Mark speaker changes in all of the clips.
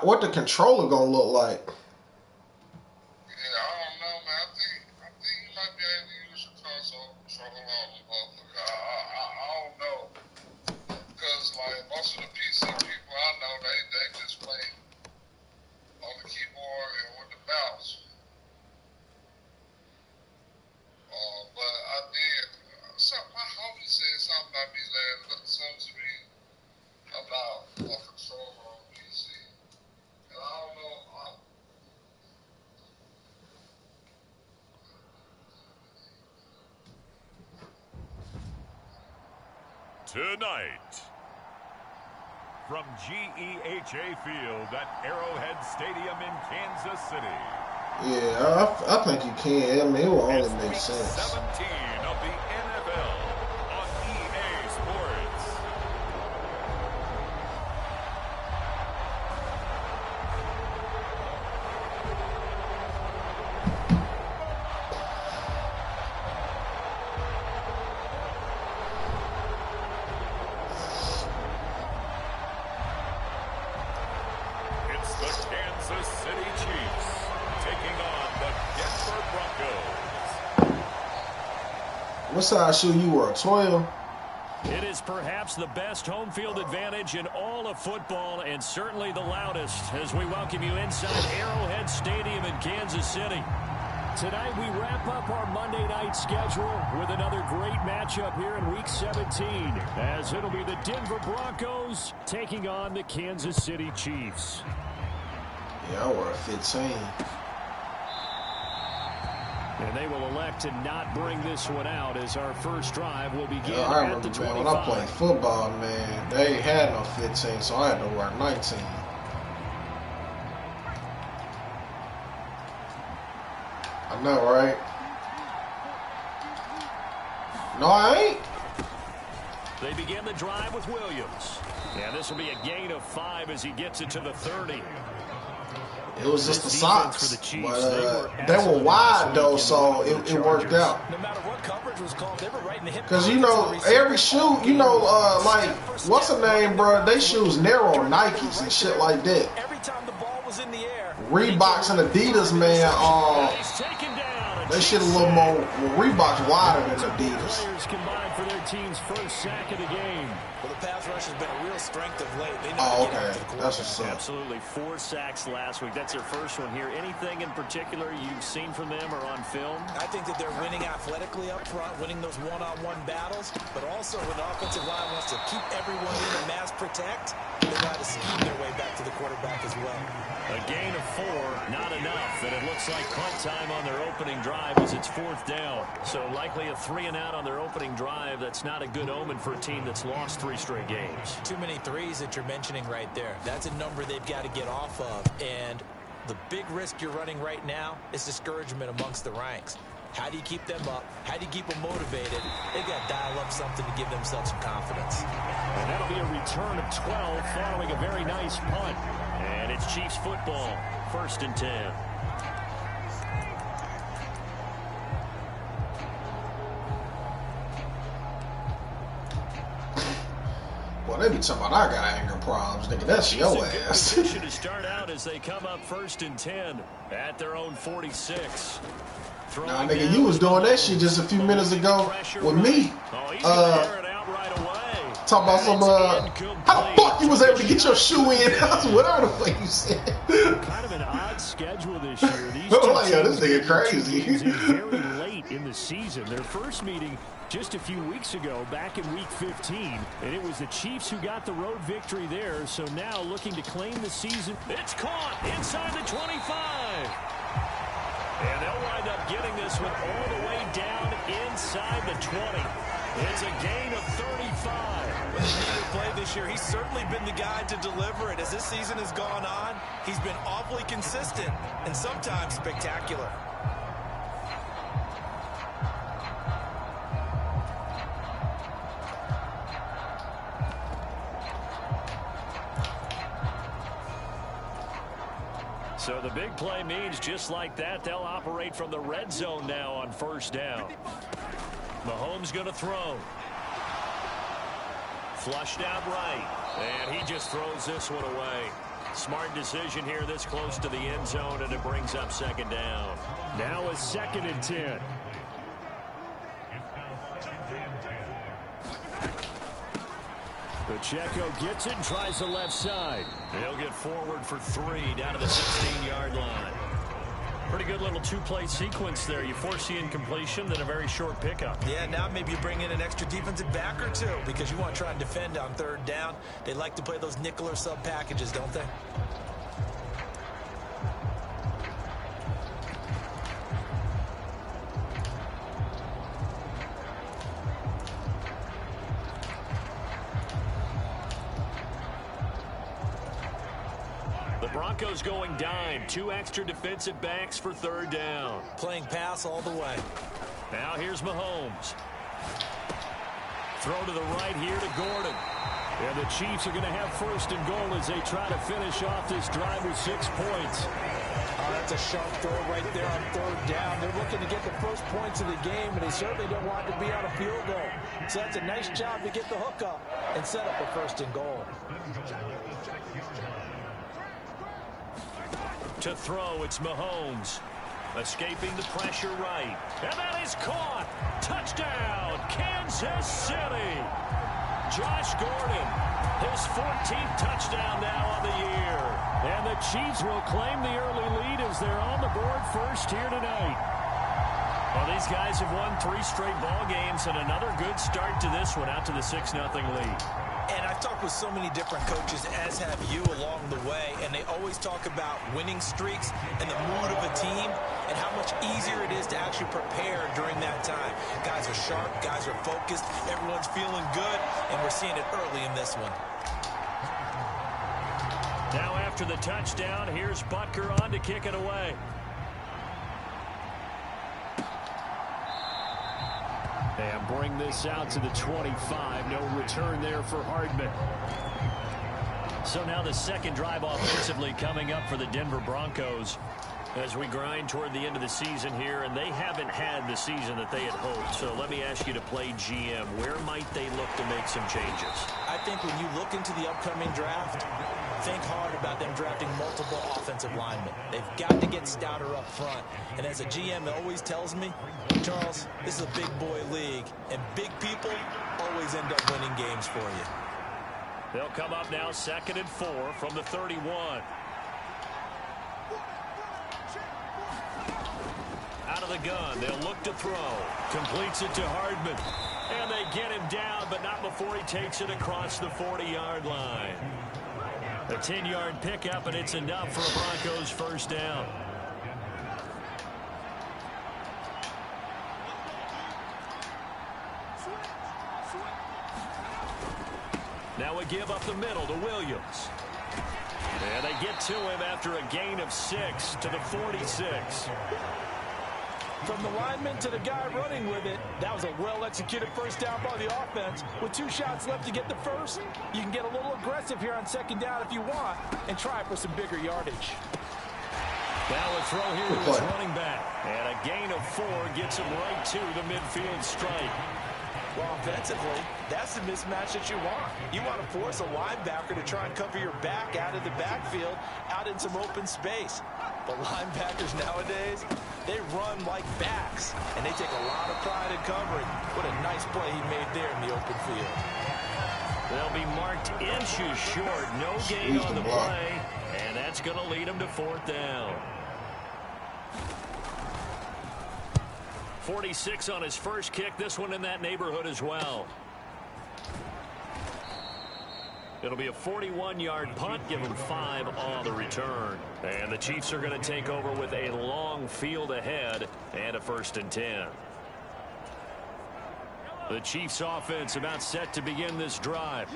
Speaker 1: What the controller gonna look like?
Speaker 2: Yeah, I don't know, man. I think you might be able to use your console controller on the motherfucker. I don't know. Because, like, most of the PC people I know, they just play on the keyboard and with the mouse. But I did, my homie said something about me something to me about a controller on PC. And I don't know.
Speaker 3: Tonight, from GEHA Field at Arrowhead Stadium in Kansas City.
Speaker 1: Yeah, I think you can. I mean, it will only make sense.
Speaker 3: 17 of the NFL on EA Sports. It's the Kansas City Chiefs taking on the Denver Broncos.
Speaker 1: What size shoe you wear? 12?
Speaker 4: It is perhaps the best home field advantage in all of football, and certainly the loudest, as we welcome you inside Arrowhead Stadium in Kansas City. Tonight we wrap up our Monday night schedule with another great matchup here in Week 17, as it'll be the Denver Broncos taking on the Kansas City Chiefs.
Speaker 1: Yeah, I wear a 15.
Speaker 4: And they will elect to not bring this one out, as our first drive will begin
Speaker 1: Yeah, I
Speaker 4: at the
Speaker 1: remember,
Speaker 4: 25.
Speaker 1: man, when I played football, man, they ain't had no 15, so I had to wear 19. I know, right? No, I ain't.
Speaker 4: They begin the drive with Williams. And this will be a gain of 5 as he gets it to the 30.
Speaker 1: It was just the
Speaker 4: This
Speaker 1: socks,
Speaker 4: defense for the Chiefs,
Speaker 1: but they were wide though, so it worked out.
Speaker 5: No matter what coverage was called, they were right in the hip.
Speaker 1: Cause you know every shoe, you know, like what's the name, bro? They shoes narrow Nikes and shit like that.
Speaker 5: Every time the ball was in the air,
Speaker 1: Reeboks and Adidas, man, they shit a little more. Well, Reeboks wider than Adidas.
Speaker 4: Players combined for their team's first sack of the game.
Speaker 5: well, the pass rush has been a real strength of late. They know to get
Speaker 1: Okay,
Speaker 5: after the
Speaker 1: that's what's up.
Speaker 4: Absolutely, 4 sacks last week. That's their first one here. Anything in particular you've seen from them or on film?
Speaker 5: I think that they're winning athletically up front, winning those one-on-one battles, but also when the offensive line wants to keep everyone in and mass protect, they got to scheme their way back to the quarterback as well.
Speaker 4: A gain of 4, not enough, and it looks like punt time on their opening drive as it's 4th down. So likely a 3-and-out on their opening drive. That's not a good omen for a team that's lost 3 straight games.
Speaker 5: Too many threes that you're mentioning right there. That's a number they've got to get off of, and the big risk you're running right now is discouragement amongst the ranks. How do you keep them up? How do you keep them motivated? They've got to dial up something to give themselves some confidence.
Speaker 4: And that'll be a return of 12 following a very nice punt. And it's Chiefs football, 1st and 10.
Speaker 1: Boy, they be talking about I got anger problems, nigga. That's your ass.
Speaker 4: Position to start out as they come up 1st and 10 at their own 46.
Speaker 1: Nah, nigga, you was doing that shit just a few minutes ago with me. Talking about some, how the fuck you was able to get your shoe in? Whatever the fuck you said.
Speaker 4: Kind of an odd schedule this year. These two
Speaker 1: like, yo, this nigga crazy.
Speaker 4: Very late in the season. Their first meeting just a few weeks ago, back in Week 15, and it was the Chiefs who got the road victory there. So now looking to claim the season. It's caught inside the 25. And they'll wind up getting this one all the way down inside the 20. It's a gain of 35.
Speaker 5: With his needed play this year, he's certainly been the guy to deliver it. As this season has gone on, he's been awfully consistent and sometimes spectacular.
Speaker 4: So the big play means just like that, they'll operate from the red zone now on 1st down. Mahomes going to throw. Flushed out right. And he just throws this one away. Smart decision here this close to the end zone, and it brings up second down. Now a 2nd and 10. Pacheco gets it and tries the left side. He'll get forward for 3 down to the 16-yard line. Pretty good little two-play sequence there. You force the incompletion, then a very short pickup.
Speaker 5: Yeah, now maybe you bring in an extra defensive back or two because you want to try and defend on 3rd down. They like to play those nickel or sub packages, don't they?
Speaker 4: Broncos going dime. 2 extra defensive backs for 3rd down.
Speaker 5: Playing pass all the way.
Speaker 4: Now here's Mahomes. Throw to the right here to Gordon. And the Chiefs are going to have 1st and goal as they try to finish off this drive with 6 points.
Speaker 5: Oh, that's a sharp throw right there on 3rd down. They're looking to get the first points of the game, and they certainly don't want to be on a field goal. So that's a nice job to get the hook up and set up a 1st and goal.
Speaker 4: To throw, it's Mahomes. Escaping the pressure right. And that is caught. Touchdown, Kansas City. Josh Gordon, his 14th touchdown now on the year. And the Chiefs will claim the early lead as they're on the board first here tonight. Well, these guys have won 3 straight ball games, and another good start to this one, out to the 6-0 lead.
Speaker 5: And I've talked with so many different coaches, as have you, along the way, and they always talk about winning streaks and the mood of a team and how much easier it is to actually prepare during that time. Guys are sharp, guys are focused, everyone's feeling good, and we're seeing it early in this one.
Speaker 4: Now after the touchdown, here's Butker on to kick it away. And bring this out to the 25. No return there for Hardman. So now the 2nd drive offensively coming up for the Denver Broncos as we grind toward the end of the season here, and they haven't had the season that they had hoped. So let me ask you to play GM. Where might they look to make some changes?
Speaker 5: I think when you look into the upcoming draft, think hard about them drafting multiple offensive linemen. They've got to get stouter up front. And as a GM, it always tells me, Charles, this is a big boy league, and big people always end up winning games for you.
Speaker 4: They'll come up now 2nd and 4 from the 31. Out of the gun, they'll look to throw. Completes it to Hardman. And they get him down, but not before he takes it across the 40-yard line. A 10-yard pickup, and it's enough for a Broncos 1st down. Now a give up the middle to Williams. And they get to him after a gain of 6 to the 46.
Speaker 5: From the lineman to the guy running with it, that was a well-executed 1st down by the offense. With 2 shots left to get the 1st, you can get a little aggressive here on 2nd down if you want and try for some bigger yardage.
Speaker 4: Now a throw here to his running back. And a gain of 4 gets him right to the midfield stripe.
Speaker 5: Well, offensively, that's the mismatch that you want. You want to force a linebacker to try and cover your back out of the backfield, out in some open space. But linebackers nowadays, they run like backs, and they take a lot of pride in covering. What a nice play he made there in the open field.
Speaker 4: They'll be marked inches short. No gain on the play, and that's going to lead them to 4th down. 46 on his first kick. This one in that neighborhood as well. It'll be a 41-yard punt. Give them 5 on the return. And the Chiefs are going to take over with a long field ahead and a 1st and 10. The Chiefs offense about set to begin this drive.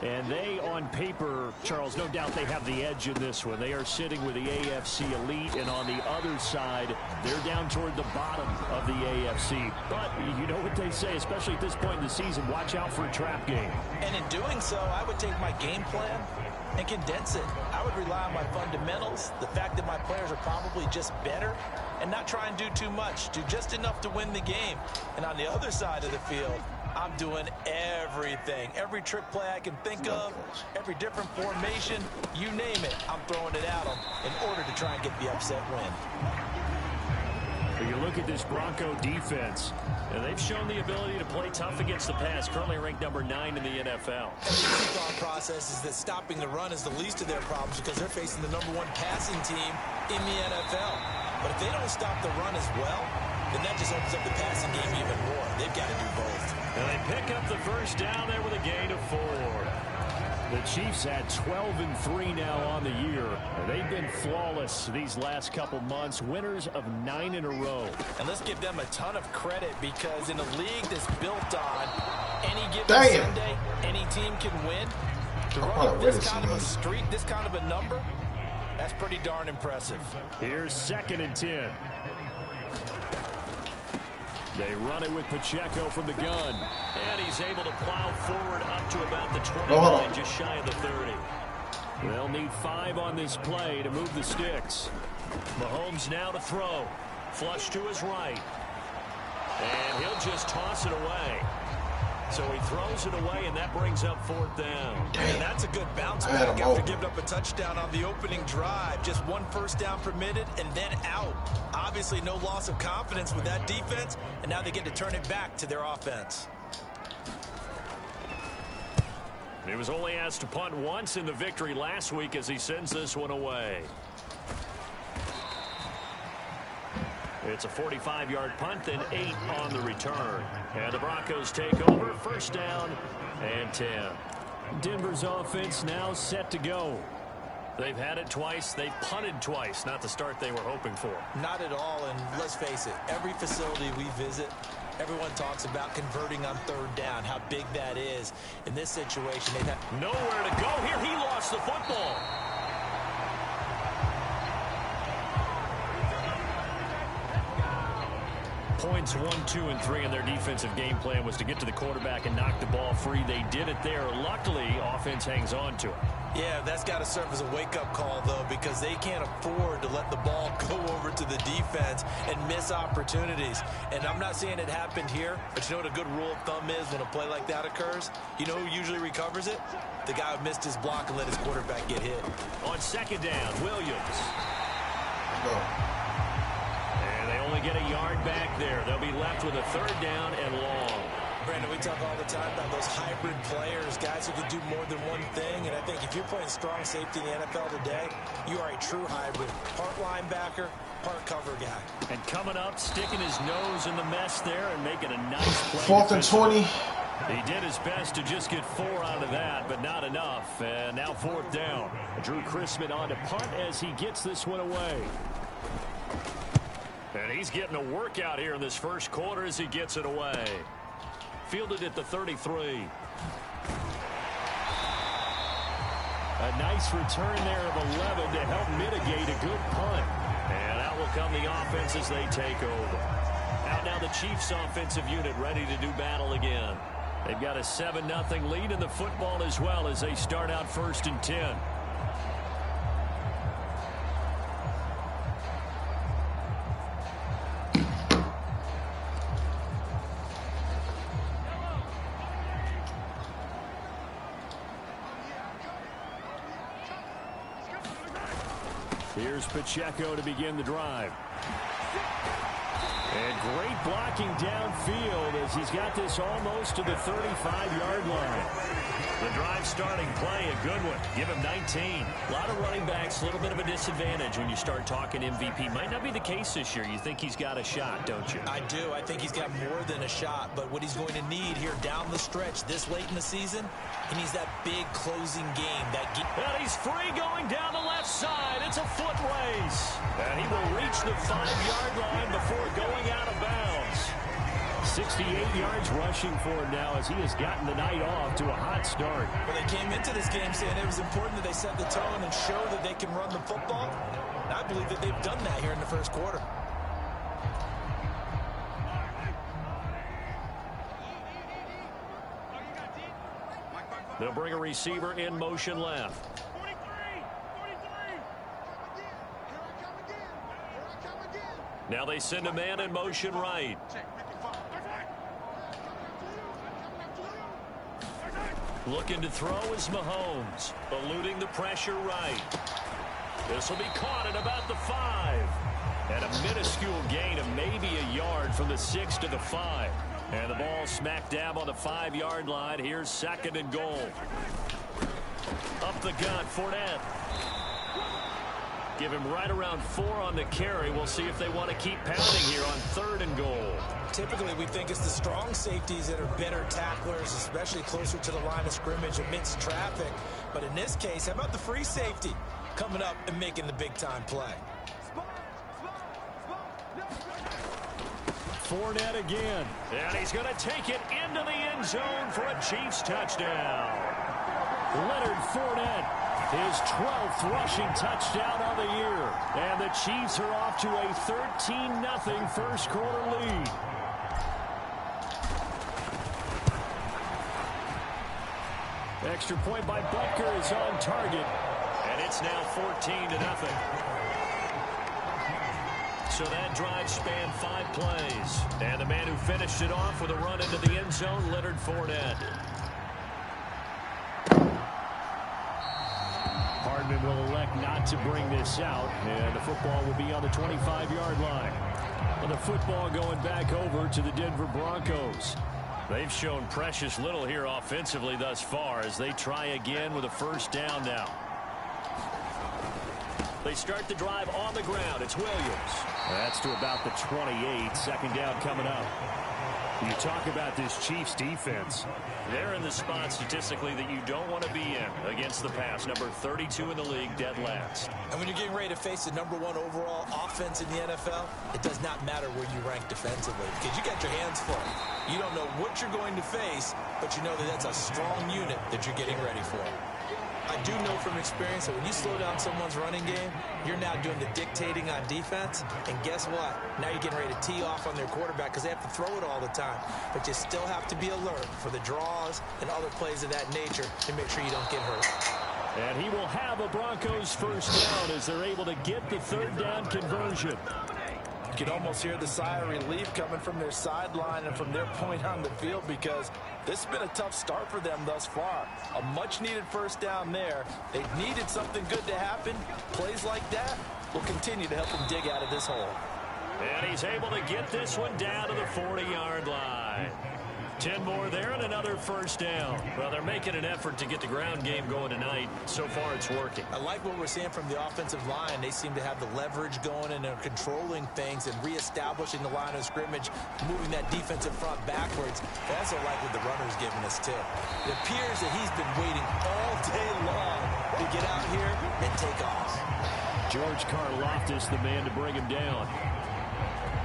Speaker 4: And they, on paper, Charles, no doubt they have the edge in this one. They are sitting with the AFC elite, and on the other side, they're down toward the bottom of the AFC. But you know what they say, especially at this point in the season, watch out for a trap game.
Speaker 5: And in doing so, I would take my game plan and condense it. I would rely on my fundamentals, the fact that my players are probably just better, and not try and do too much. Do just enough to win the game. And on the other side of the field, I'm doing everything. Every trick play I can think of, every different formation, you name it, I'm throwing it at them in order to try and get the upset win.
Speaker 4: You look at this Bronco defense, and they've shown the ability to play tough against the pass, currently ranked number 9 in the NFL.
Speaker 5: And the easy thought process is that stopping the run is the least of their problems because they're facing the number 1 passing team in the NFL. But if they don't stop the run as well, then that just opens up the passing game even more. They've got to do both.
Speaker 4: And they pick up the first down there with a gain of 4. The Chiefs had 12-3 now on the year. They've been flawless these last couple months, winners of 9 in a row.
Speaker 5: And let's give them a ton of credit because in a league that's built on any given Sunday, any team can win. To run up this kind of a streak, this kind of a number, that's pretty darn impressive.
Speaker 4: Here's 2nd and 10. They run it with Pacheco from the gun. And he's able to plow forward up to about the 29, just shy of the 30. They'll need 5 on this play to move the sticks. Mahomes now to throw. Flush to his right. And he'll just toss it away. So he throws it away, and that brings up 4th down.
Speaker 5: And that's a good bounce back after giving up a touchdown on the opening drive. Just 1 first down permitted and then out. Obviously no loss of confidence with that defense, and now they get to turn it back to their offense.
Speaker 4: He was only asked to punt once in the victory last week as he sends this one away. It's a 45-yard punt, then 8 on the return. And the Broncos take over, first down and 10. Denver's offense now set to go. They've had it twice. They've punted twice. Not the start they were hoping for.
Speaker 5: Not at all, and let's face it, every facility we visit, everyone talks about converting on 3rd down, how big that is. In this situation, they've had
Speaker 4: nowhere to go here. He lost the football. Points 1, 2, and 3 in their defensive game plan was to get to the quarterback and knock the ball free. They did it there. Luckily, offense hangs on to it.
Speaker 5: Yeah, that's got to serve as a wake-up call, though, because they can't afford to let the ball go over to the defense and miss opportunities. And I'm not saying it happened here, but you know what a good rule of thumb is when a play like that occurs? You know who usually recovers it? The guy who missed his block and let his quarterback get hit.
Speaker 4: On 2nd down, Williams. And they only get a yard back there. They'll be left with a 3rd down and long.
Speaker 5: Brandon, we talk all the time about those hybrid players, guys who can do more than one thing. And I think if you're playing strong safety in the NFL today, you are a true hybrid. Part linebacker, part cover guy.
Speaker 4: And coming up, sticking his nose in the mess there and making a nice play.
Speaker 1: 4th and 20.
Speaker 4: He did his best to just get 4 out of that, but not enough. And now 4th down. Drew Chrisman on to punt as he gets this one away. And he's getting a workout here in this first quarter as he gets it away. Fielded at the 33. A nice return there of 11 to help mitigate a good punt. And out will come the offense as they take over. Out now the Chiefs offensive unit ready to do battle again. They've got a 7-0 lead in the football as well as they start out 1st and 10. Here's Pacheco to begin the drive. And great blocking downfield as he's got this almost to the 35-yard line. The drive starting play, a good one. Give him 19. A lot of running backs, a little bit of a disadvantage when you start talking MVP. Might not be the case this year. You think he's got a shot, don't you?
Speaker 5: I do. I think he's got more than a shot. But what he's going to need here down the stretch this late in the season, he needs that big closing game.
Speaker 4: And he's free going down the left side. It's a foot race. And he will reach the 5-yard line before going out of bounds. 68 yards rushing for him now as he has gotten the night off to a hot start.
Speaker 5: Well, they came into this game saying it was important that they set the tone and show that they can run the football. And I believe that they've done that here in the first quarter.
Speaker 4: They'll bring a receiver in motion left. Now they send a man in motion right. Looking to throw is Mahomes, eluding the pressure right. This will be caught at about the 5. And a minuscule gain of maybe a yard from the 6 to the 5. And the ball smack dab on the 5-yard line. Here's 2nd and goal. Up the gut, Fournette. Give him right around 4 on the carry. We'll see if they want to keep pounding here on 3rd and goal.
Speaker 5: Typically, we think it's the strong safeties that are better tacklers, especially closer to the line of scrimmage amidst traffic. But in this case, how about the free safety coming up and making the big-time play?
Speaker 4: Fournette again. And he's going to take it into the end zone for a Chiefs touchdown. Leonard Fournette, his 12th rushing touchdown of the year. And the Chiefs are off to a 13-0 first quarter lead. Extra point by Butker is on target. And it's now 14-0. So that drive spanned 5 plays. And the man who finished it off with a run into the end zone, Leonard Fournette. Hardman will elect not to bring this out, and the football will be on the 25-yard line. And the football going back over to the Denver Broncos. They've shown precious little here offensively thus far as they try again with a first down now. They start the drive on the ground. It's Williams. That's to about the 28. 2nd down coming up. You talk about this Chiefs defense. They're in the spot statistically that you don't want to be in against the pass. Number 32 in the league, dead last.
Speaker 5: And when you're getting ready to face the #1 overall offense in the NFL, it does not matter where you rank defensively because you got your hands full. You don't know what you're going to face, but you know that that's a strong unit that you're getting ready for. I do know from experience that when you slow down someone's running game, you're now doing the dictating on defense. And guess what? Now you're getting ready to tee off on their quarterback because they have to throw it all the time. But you still have to be alert for the draws and other plays of that nature to make sure you don't get hurt.
Speaker 4: And he will have a Broncos first down as they're able to get the 3rd down conversion.
Speaker 5: You can almost hear the sigh of relief coming from their sideline and from their point on the field because this has been a tough start for them thus far. A much-needed first down there. They needed something good to happen. Plays like that will continue to help them dig out of this hole.
Speaker 4: And he's able to get this one down to the 40-yard line. 10 more there and another first down. Well, they're making an effort to get the ground game going tonight. So far, it's working.
Speaker 5: I like what we're seeing from the offensive line. They seem to have the leverage going and they're controlling things and reestablishing the line of scrimmage, moving that defensive front backwards. I also like what the runner's giving us, too. It appears that he's been waiting all day long to get out here and take off.
Speaker 4: George Karlaftis, the man to bring him down.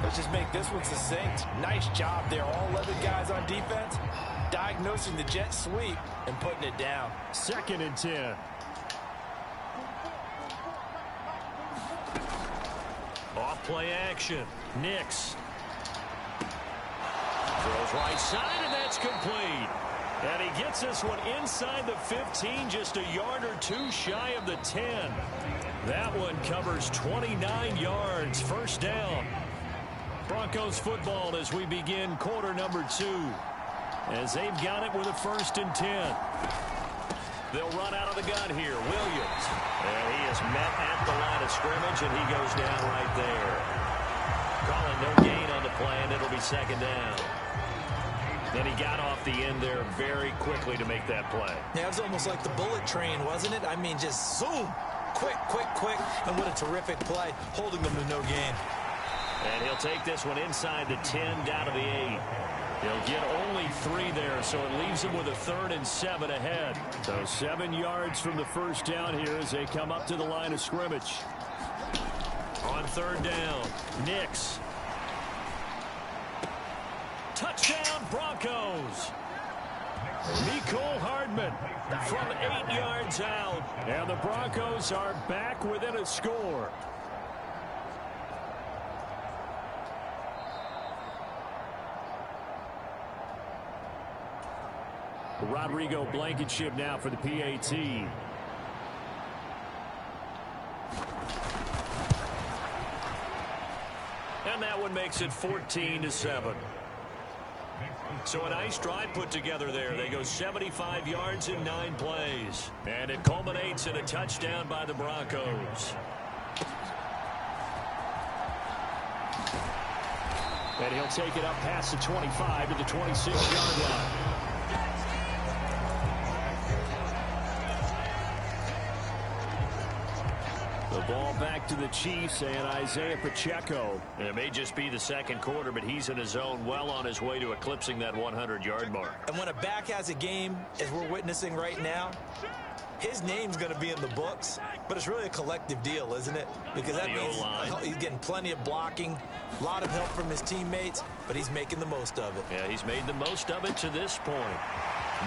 Speaker 5: Let's just make this one succinct. Nice job there. All 11 guys on defense diagnosing the jet sweep and putting it down.
Speaker 4: 2nd and 10. Off play action. Nix. Throws right side, and that's complete. And he gets this one inside the 15, just a yard or 2 shy of the 10. That one covers 29 yards. First down. Broncos football as we begin quarter number 2. As they've got it with a 1st and 10. They'll run out of the gun here. Williams. And he is met at the line of scrimmage, and he goes down right there. Calling no gain on the play, and it'll be 2nd down. Then he got off the end there very quickly to make that play.
Speaker 5: Yeah, it was almost like the bullet train, wasn't it? I mean, just zoom. Quick, quick, quick. And what a terrific play, holding them to no gain.
Speaker 4: And he'll take this one inside the 10 down to the 8. He'll get only 3 there, so it leaves him with a 3rd and 7 ahead. So 7 yards from the first down here as they come up to the line of scrimmage. On 3rd down, Nix. Touchdown, Broncos. Mecole Hardman from 8 yards out. And the Broncos are back within a score. Rodrigo Blankenship now for the PAT. And that one makes it 14-7. So a nice drive put together there. They go 75 yards in 9 plays. And it culminates in a touchdown by the Broncos. And he'll take it up past the 25 to the 26-yard line. The ball back to the Chiefs and Isaiah Pacheco. And it may just be the second quarter, but he's in his zone, well on his way to eclipsing that 100-yard mark.
Speaker 5: And when a back has a game, as we're witnessing right now, his name's going to be in the books, but it's really a collective deal, isn't it? Because that means he's getting plenty of blocking, a lot of help from his teammates, but he's making the most of it.
Speaker 4: Yeah, he's made the most of it to this point.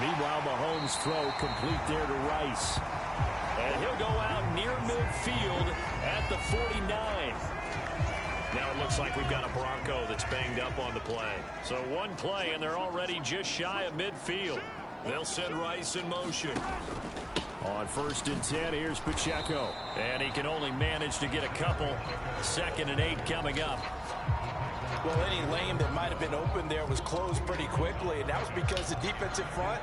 Speaker 4: Meanwhile, Mahomes' throw complete there to Rice. And he'll go out near midfield at the 49. Now it looks like we've got a Bronco that's banged up on the play. So one play, and they're already just shy of midfield. They'll send Rice in motion. On 1st and 10, here's Pacheco. And he can only manage to get a couple. 2nd and 8 coming up.
Speaker 5: Well, any lane that might have been open there was closed pretty quickly, and that was because the defensive front,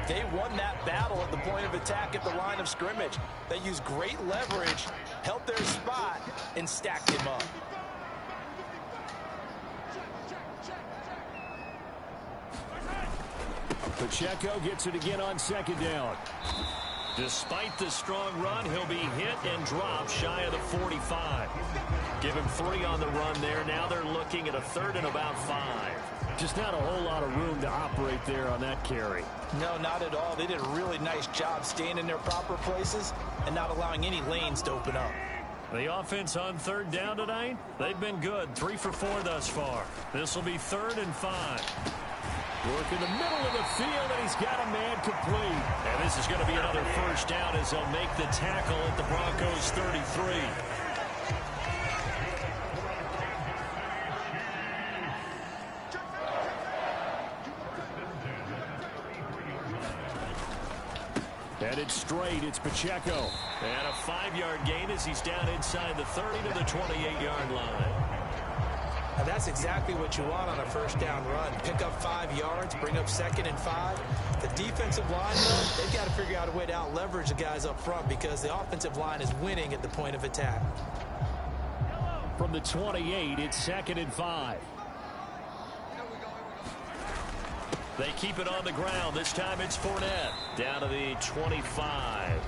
Speaker 5: they won that battle at the point of attack at the line of scrimmage. They used great leverage, held their spot, and stacked him up.
Speaker 4: Pacheco gets it again on 2nd down. Despite the strong run, he'll be hit and dropped shy of the 45. Give him 3 on the run there. Now they're looking at a 3rd and about 5. Just not a whole lot of room to operate there on that carry.
Speaker 5: No, not at all. They did a really nice job staying in their proper places and not allowing any lanes to open up.
Speaker 4: The offense on 3rd down tonight, they've been good. 3 for 4 thus far. This will be 3rd and 5. Work in the middle of the field, and he's got a man complete. And this is going to be another 1st down as they'll make the tackle at the Broncos' 33. Headed straight, it's Pacheco. And a 5-yard gain as he's down inside the 30 to the 28-yard line.
Speaker 5: And that's exactly what you want on a 1st down run. Pick up 5 yards, bring up 2nd and 5. The defensive line, though, they've got to figure out a way to out-leverage the guys up front because the offensive line is winning at the point of attack.
Speaker 4: From the 28, it's 2nd and 5. They keep it on the ground. This time it's Fournette. Down to the 25.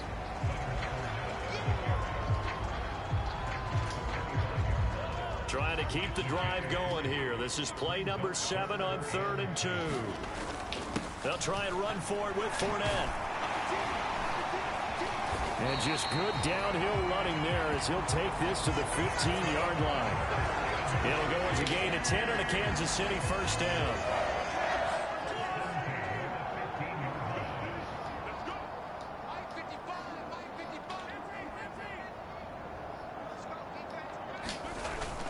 Speaker 4: Trying to keep the drive going here. This is play number 7 on 3rd and 2. They'll try and run for it with Fournette. And just good downhill running there as he'll take this to the 15-yard line. It'll go as a gain of 10 and a Kansas City 1st down.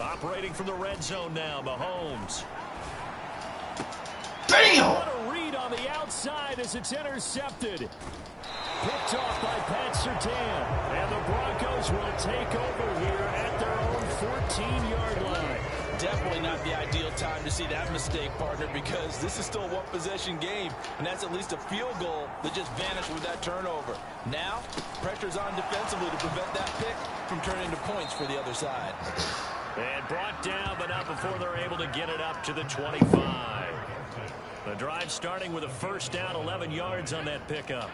Speaker 4: Operating from the red zone now, Mahomes.
Speaker 1: Damn!
Speaker 4: What a read on the outside as it's intercepted. Picked off by Pat Surtain. And the Broncos will take over here at their own 14-yard line.
Speaker 5: Definitely not the ideal time to see that mistake, partner, because this is still a one-possession game, and that's at least a field goal that just vanished with that turnover. Now, pressure's on defensively to prevent that pick from turning into points for the other side.
Speaker 4: And brought down, but not before they're able to get it up to the 25. The drive starting with a 1st down, 11 yards on that pickup.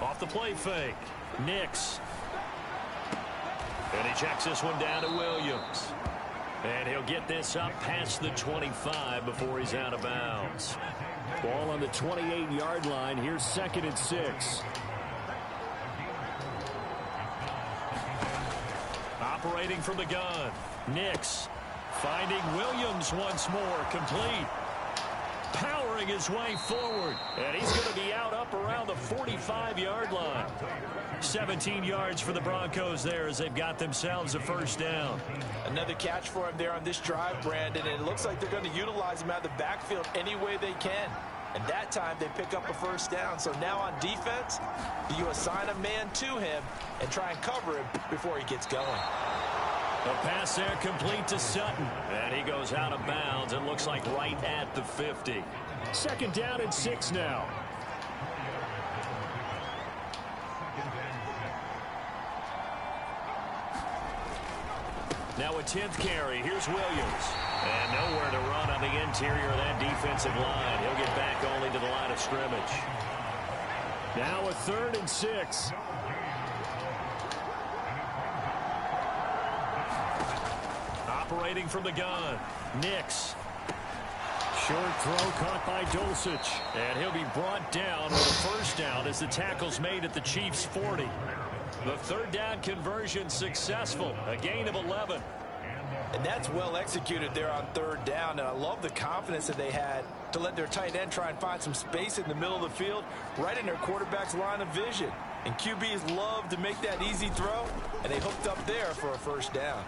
Speaker 4: Off the play fake. Nix. And he checks this one down to Williams. And he'll get this up past the 25 before he's out of bounds. Ball on the 28-yard line. Here's 2nd and 6. Operating from the gun. Nix finding Williams once more. Complete. Powering his way forward. And he's going to be out up around the 45-yard line. 17 yards for the Broncos there as they've got themselves a 1st down.
Speaker 5: Another catch for him there on this drive, Brandon. And it looks like they're going to utilize him out of the backfield any way they can. And that time they pick up a 1st down. So now on defense, you assign a man to him and try and cover him before he gets going.
Speaker 4: The pass there complete to Sutton. And he goes out of bounds. It looks like right at the 50. 2nd down and 6 now. Now a 10th carry. Here's Williams. And nowhere to run on the interior of that defensive line. He'll get back only to the line of scrimmage. Now a 3rd and 6. Operating from the gun. Nix. Short throw caught by Dulcich. And he'll be brought down with a 1st down as the tackle's made at the Chiefs' 40. The 3rd down conversion successful. A gain of 11.
Speaker 5: And that's well executed there on 3rd down. And I love the confidence that they had to let their tight end try and find some space in the middle of the field, right in their quarterback's line of vision. And QBs love to make that easy throw, and they hooked up there for a 1st down.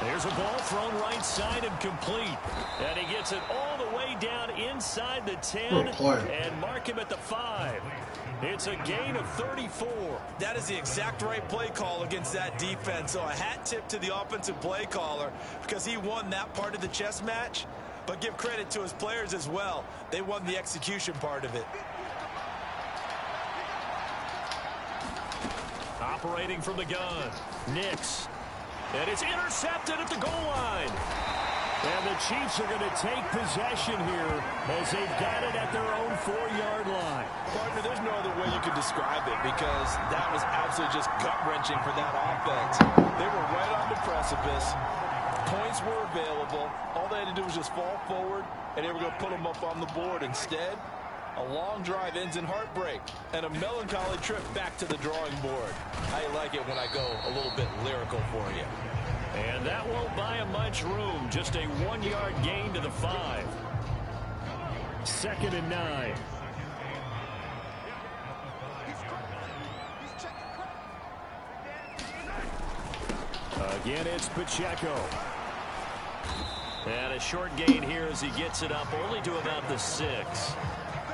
Speaker 4: There's a ball thrown right side and complete. And he gets it all the way down inside the 10 and mark him at the 5. It's a gain of 34.
Speaker 5: That is the exact right play call against that defense. So a hat tip to the offensive play caller because he won that part of the chess match. But give credit to his players as well. They won the execution part of it.
Speaker 4: Operating from the gun. Nix. And it's intercepted at the goal line. And the Chiefs are going to take possession here as they've got it at their own 4-yard line.
Speaker 5: Partner, there's no other way you could describe it because that was absolutely just gut-wrenching for that offense. They were right on the precipice. Points were available. All they had to do was just fall forward, and they were going to put them up on the board. Instead, a long drive ends in heartbreak and a melancholy trip back to the drawing board. I like it when I go a little bit lyrical for you.
Speaker 4: And that won't buy him much room. Just a 1-yard gain to the 5. 2nd and 9. Again, it's Pacheco. And a short gain here as he gets it up only to about the 6.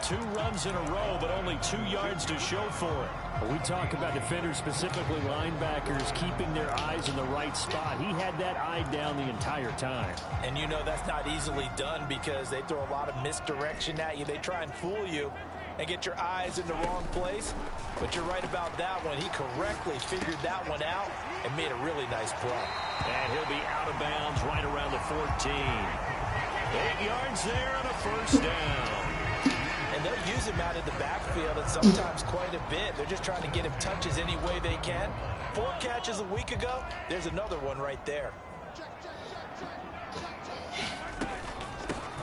Speaker 4: 2 runs in a row, but only 2 yards to show for it. We talk about defenders, specifically linebackers, keeping their eyes in the right spot. He had that eye down the entire time.
Speaker 5: And you know that's not easily done because they throw a lot of misdirection at you. They try and fool you and get your eyes in the wrong place. But you're right about that one. He correctly figured that one out and made a really nice play.
Speaker 4: And he'll be out of bounds right around the 14. 8 yards there and a 1st down.
Speaker 5: And they'll use him out of the backfield and sometimes quite a bit. They're just trying to get him touches any way they can. 4 catches a week ago. There's another one right there.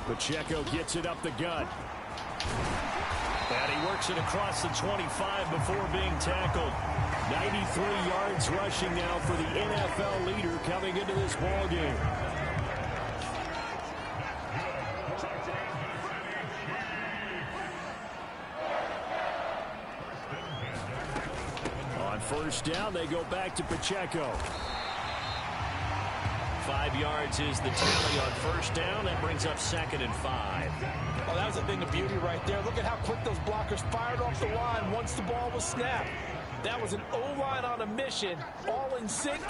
Speaker 4: Pacheco gets it up the gut. And he works it across the 25 before being tackled. 93 yards rushing now for the NFL leader coming into this ballgame. On 1st down, they go back to Pacheco. 5 yards is the tally on 1st down. That brings up 2nd and 5.
Speaker 5: Oh, that was a thing of beauty right there. Look at how quick those blockers fired off the line once the ball was snapped. That was an O-line on a mission, all in sync,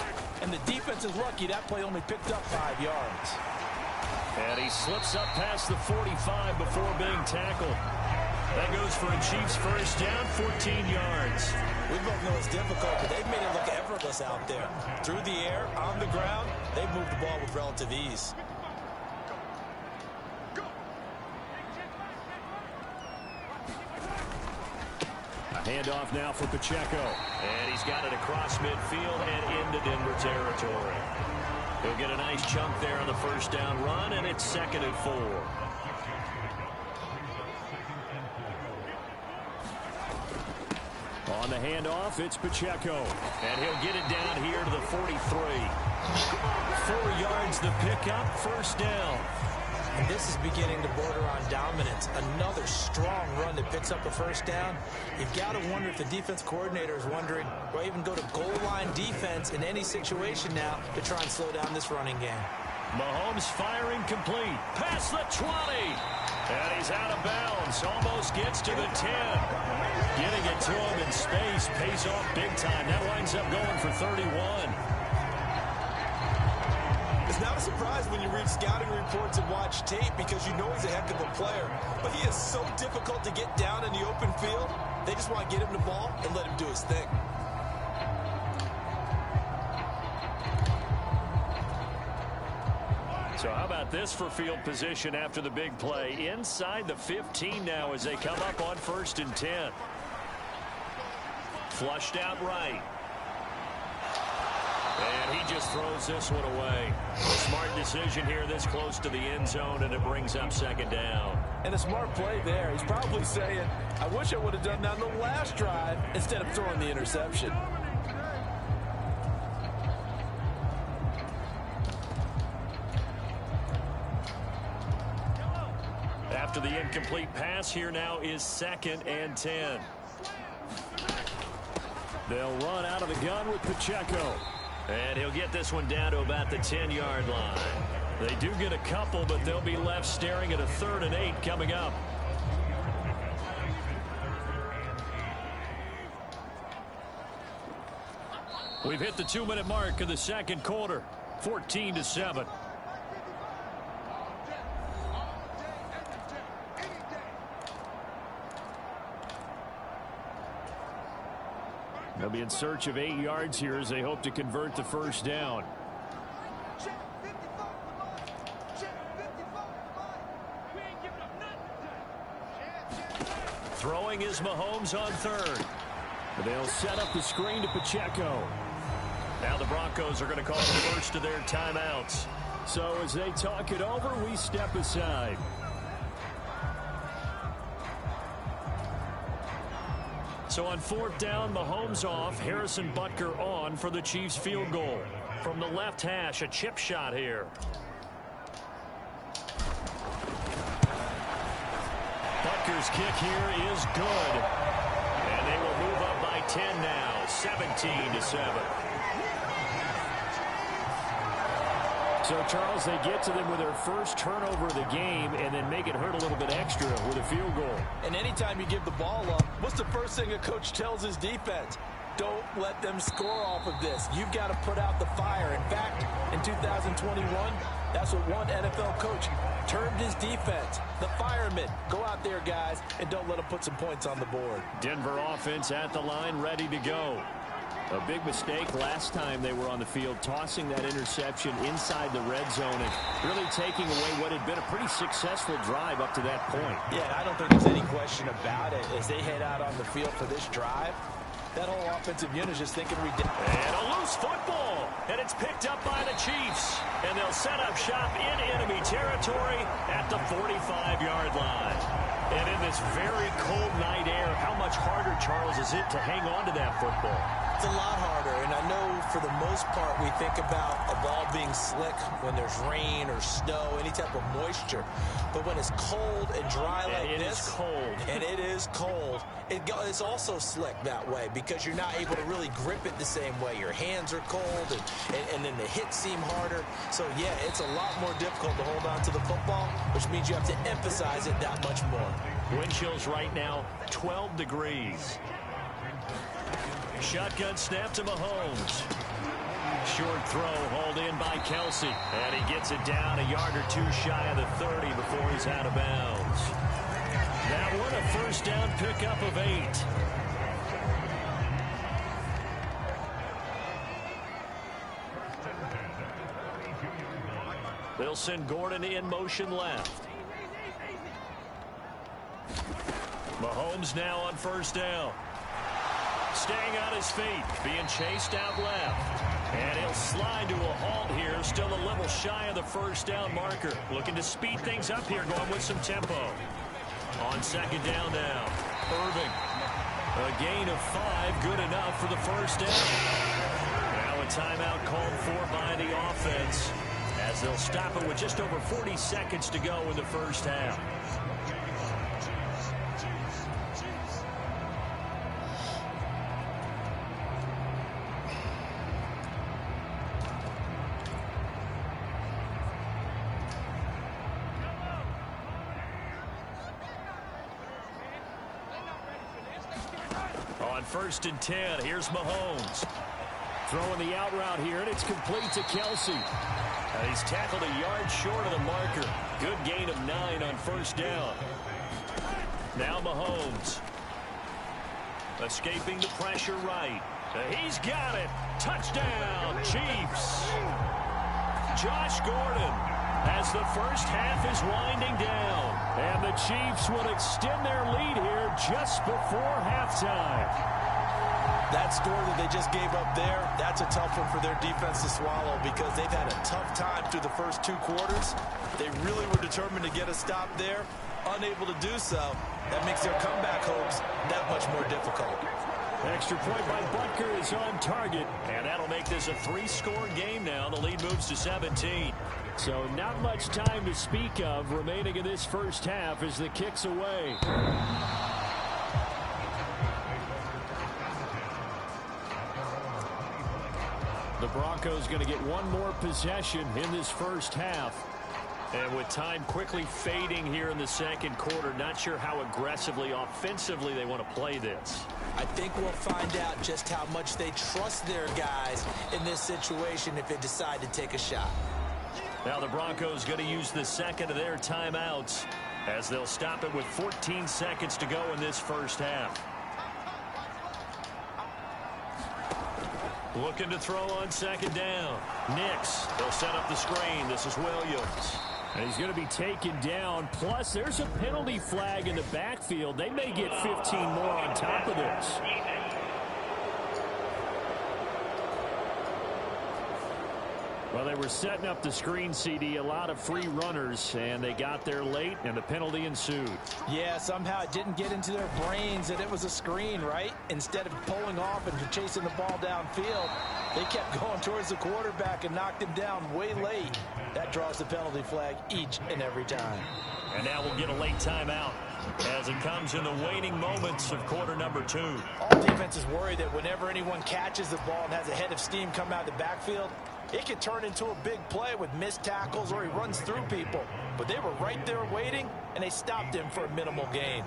Speaker 5: and the defense is lucky that play only picked up 5 yards.
Speaker 4: And he slips up past the 45 before being tackled. That goes for a Chiefs 1st down, 14 yards.
Speaker 5: We both know it's difficult, but they've made it look effortless out there. Through the air, on the ground, they've moved the ball with relative ease.
Speaker 4: A handoff now for Pacheco. And he's got it across midfield and into Denver territory. He'll get a nice chunk there on the 1st down run, and it's 2nd and 4. On the handoff, it's Pacheco. And he'll get it down here to the 43. 4 yards the pickup, 1st down.
Speaker 5: And this is beginning to border on dominance. Another strong run that picks up a 1st down. You've got to wonder if the defense coordinator is wondering, or even go to goal line defense in any situation now to try and slow down this running game.
Speaker 4: Mahomes firing complete. Past the 20. And he's out of bounds. Almost gets to the 10. Getting it to him in space pays off big time. That winds up going for 31.
Speaker 5: It's not a surprise when you read scouting reports and watch tape because you know he's a heck of a player. But he is so difficult to get down in the open field. They just want to get him the ball and let him do his thing.
Speaker 4: So how about this for field position after the big play? Inside the 15 now as they come up on 1st and 10. Flushed out right. And he just throws this one away. A smart decision here this close to the end zone, and it brings up 2nd down.
Speaker 5: And a smart play there. He's probably saying, I wish I would have done that on the last drive instead of throwing the interception.
Speaker 4: After the incomplete pass, here now is 2nd and 10. They'll run out of the gun with Pacheco. And he'll get this one down to about the 10-yard line. They do get a couple, but they'll be left staring at a 3rd and 8 coming up. We've hit the 2-minute mark of the 2nd quarter. 14-7. They'll be in search of 8 yards here as they hope to convert the 1st down. Throwing is Mahomes on 3rd. They'll set up the screen to Pacheco. Now the Broncos are going to call the first of their timeouts. So as they talk it over, we step aside. So on 4th down, Mahomes off, Harrison Butker on for the Chiefs field goal. From the left hash, a chip shot here. Butker's kick here is good. And they will move up by 10 now, 17-7. So, Charles, they get to them with their first turnover of the game and then make it hurt a little bit extra with a field goal.
Speaker 5: And anytime you give the ball up, what's the first thing a coach tells his defense? Don't let them score off of this. You've got to put out the fire. In fact, in 2021, that's what one NFL coach termed his defense. The firemen. Go out there, guys, and don't let them put some points on the board.
Speaker 4: Denver offense at the line, ready to go. A big mistake last time they were on the field, tossing that interception inside the red zone and really taking away what had been a pretty successful drive up to that point.
Speaker 5: Yeah, I don't think there's any question about it. As they head out on the field for this drive, that whole offensive unit is just thinking ridiculous.
Speaker 4: And a loose football, and it's picked up by the Chiefs. And they'll set up shop in enemy territory at the 45-yard line. And in this very cold night air, how much harder, Charles, is it to hang on to that football?
Speaker 5: It's a lot harder, and I know for the most part we think about a ball being slick when there's rain or snow, any type of moisture. But when it's cold and dry like this,
Speaker 4: it is cold.
Speaker 5: And it is cold, it's also slick that way because you're not able to really grip it the same way. Your hands are cold, and then the hits seem harder. So, yeah, it's a lot more difficult to hold on to the football, which means you have to emphasize it that much more.
Speaker 4: Wind chills right now, 12 degrees. Shotgun snap to Mahomes. Short throw hauled in by Kelsey. And he gets it down a yard or two shy of the 30 before he's out of bounds. That one a first down pickup of 8. They'll send Gordon in motion left. Mahomes now on first down. Staying on his feet, being chased out left. And he'll slide to a halt here, still a little shy of the first down marker. Looking to speed things up here, going with some tempo. On second down now, Irving. A gain of 5, good enough for the first down. Now a timeout called for by the offense, as they'll stop it with just over 40 seconds to go in the first half. On 1st and 10, here's Mahomes. Throwing the out route here, and it's complete to Kelsey. He's tackled a yard short of the marker. Good gain of 9 on 1st down. Now Mahomes. Escaping the pressure right. He's got it. Touchdown, Chiefs. Josh Gordon, as the first half is winding down. And the Chiefs will extend their lead here just before halftime.
Speaker 5: That score that they just gave up there, that's a tough one for their defense to swallow because they've had a tough time through the first 2 quarters. They really were determined to get a stop there. Unable to do so. That makes their comeback hopes that much more difficult.
Speaker 4: Extra point by Butker is on target, and that'll make this a 3-score game now. The lead moves to 17. So not much time to speak of remaining in this first half as the kick's away. The Broncos going to get one more possession in this first half. And with time quickly fading here in the second quarter, not sure how aggressively, offensively they want to play this.
Speaker 5: I think we'll find out just how much they trust their guys in this situation if they decide to take a shot.
Speaker 4: Now the Broncos going to use the second of their timeouts as they'll stop it with 14 seconds to go in this first half. Looking to throw on 2nd down. Nix, they'll set up the screen. This is Williams. And he's going to be taken down. Plus, there's a penalty flag in the backfield. They may get 15 more on top of this. Well, they were setting up the screen, CD, a lot of free runners, and they got there late, and the penalty ensued.
Speaker 5: Yeah, somehow it didn't get into their brains that it was a screen, right? Instead of pulling off and chasing the ball downfield, they kept going towards the quarterback and knocked him down way late. That draws the penalty flag each and every time.
Speaker 4: And now we'll get a late timeout as it comes in the waning moments of quarter number 2.
Speaker 5: All defenses worry that whenever anyone catches the ball and has a head of steam come out of the backfield, it can turn into a big play with missed tackles or he runs through people. But they were right there waiting, and they stopped him for a minimal gain.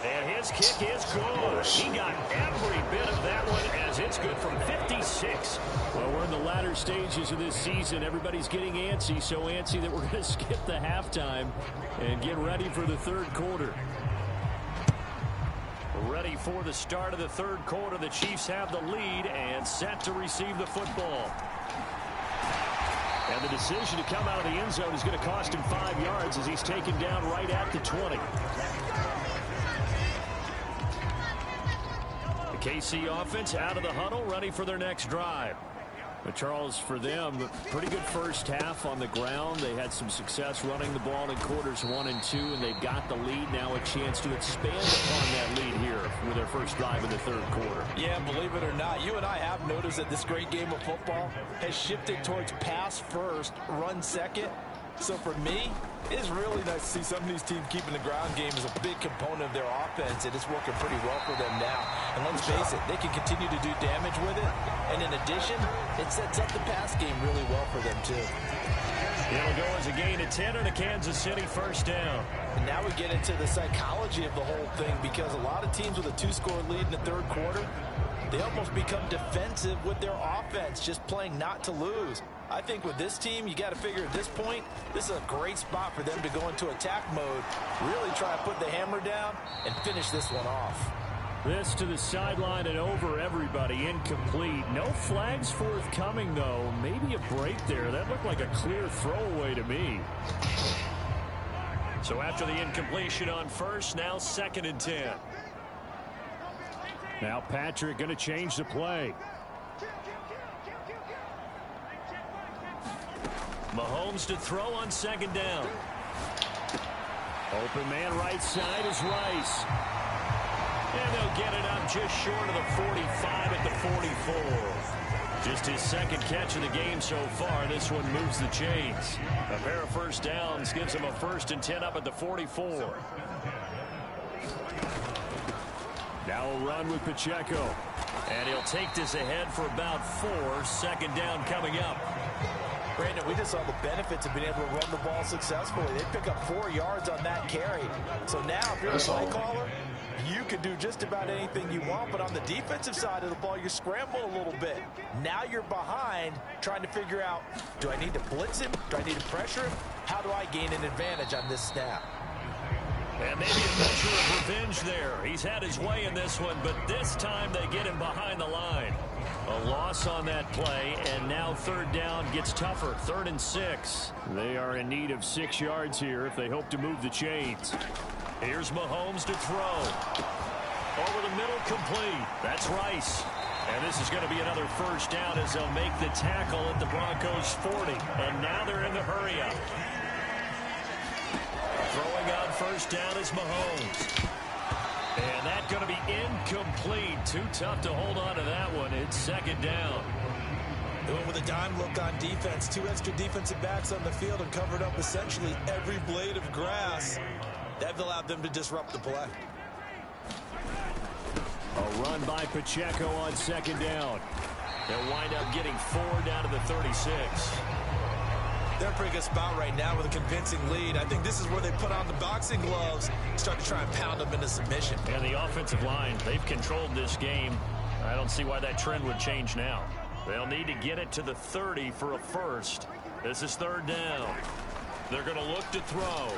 Speaker 4: And his kick is good. He got every bit of that one as it's good from 56. Well, we're in the latter stages of this season. Everybody's getting antsy, so antsy that we're going to skip the halftime and get ready for the third quarter. Ready for the start of the third quarter. The Chiefs have the lead and set to receive the football. And the decision to come out of the end zone is going to cost him 5 yards as he's taken down right at the 20. The KC offense out of the huddle, ready for their next drive. But Charles, for them, pretty good first half on the ground. They had some success running the ball in quarters 1 and 2, and they've got the lead. Now a chance to expand upon that lead here with their first drive in the third quarter.
Speaker 5: Yeah, believe it or not, you and I have noticed that this great game of football has shifted towards pass first, run second. So for me, it's really nice to see some of these teams keeping the ground game as a big component of their offense, and it's working pretty well for them now. And let's face it, they can continue to do damage with it. And in addition, it sets up the pass game really well for them, too.
Speaker 4: It'll go as a gain of 10 and a Kansas City first down.
Speaker 5: And now we get into the psychology of the whole thing because a lot of teams with a 2-score lead in the third quarter, they almost become defensive with their offense, just playing not to lose. I think with this team, you got to figure at this point, this is a great spot for them to go into attack mode, really try to put the hammer down and finish this one off.
Speaker 4: This to the sideline and over everybody, incomplete. No flags forthcoming, though. Maybe a break there. That looked like a clear throwaway to me. So after the incompletion on first, now 2nd and 10. Now Patrick going to change the play. Mahomes to throw on 2nd down. Open man right side is Rice. And they'll get it up just short of the 45 at the 44. Just his second catch of the game so far. This one moves the chains. A pair of first downs gives him a 1st and 10 up at the 44. Now a run with Pacheco. And he'll take this ahead for about 4. 2nd down coming up.
Speaker 5: Brandon, we just saw the benefits of being able to run the ball successfully. They pick up 4 yards on that carry. So now if you're a play caller, you can do just about anything you want. But on the defensive side of the ball, you scramble a little bit. Now you're behind trying to figure out, do I need to blitz him? Do I need to pressure him? How do I gain an advantage on this snap?
Speaker 4: And maybe a measure of revenge there. He's had his way in this one, but this time they get him behind the line. A loss on that play, and now third down gets tougher. 3rd and 6. They are in need of 6 yards here if they hope to move the chains. Here's Mahomes to throw. Over the middle, complete. That's Rice. And this is going to be another first down as they'll make the tackle at the Broncos 40. And now they're in the hurry-up. Throwing on first down is Mahomes. And that's going to be incomplete. Too tough to hold on to that one. It's 2nd down.
Speaker 5: Going with a dime look on defense. 2 extra defensive backs on the field and covered up essentially every blade of grass. That allowed them to disrupt the play.
Speaker 4: A run by Pacheco on 2nd down. They'll wind up getting 4 down to the 36.
Speaker 5: They're in a pretty good spot right now with a convincing lead. I think this is where they put on the boxing gloves, start to try and pound them into submission.
Speaker 4: And the offensive line, they've controlled this game. I don't see why that trend would change now. They'll need to get it to the 30 for a first. This is 3rd down. They're going to look to throw.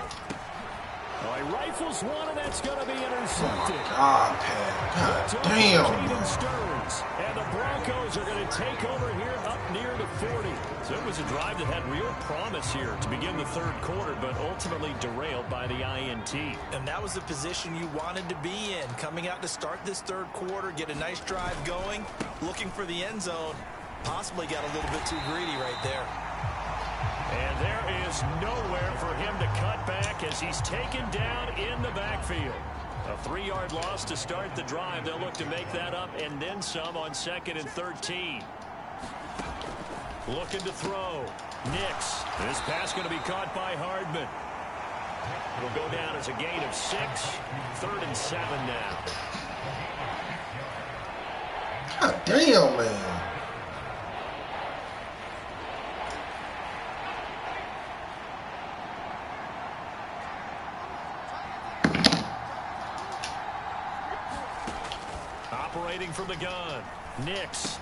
Speaker 4: Oh, he rifles one, and that's going to be intercepted.
Speaker 1: God, Pat. God damn.
Speaker 4: Stearns. And the Broncos are going to take over here up near the 40. So it was a drive that had real promise here to begin the 3rd quarter, but ultimately derailed by the INT.
Speaker 5: And that was the position you wanted to be in. Coming out to start this 3rd quarter, get a nice drive going, looking for the end zone. Possibly got a little bit too greedy right there.
Speaker 4: And there is nowhere for him to cut back as he's taken down in the backfield. A 3-yard loss to start the drive. They'll look to make that up and then some on 2nd and 13. Looking to throw. Nix. This pass going to be caught by Hardman. It'll go down as a gain of 6. 3rd and 7 now.
Speaker 1: God damn, man.
Speaker 4: Operating from the gun. Nix.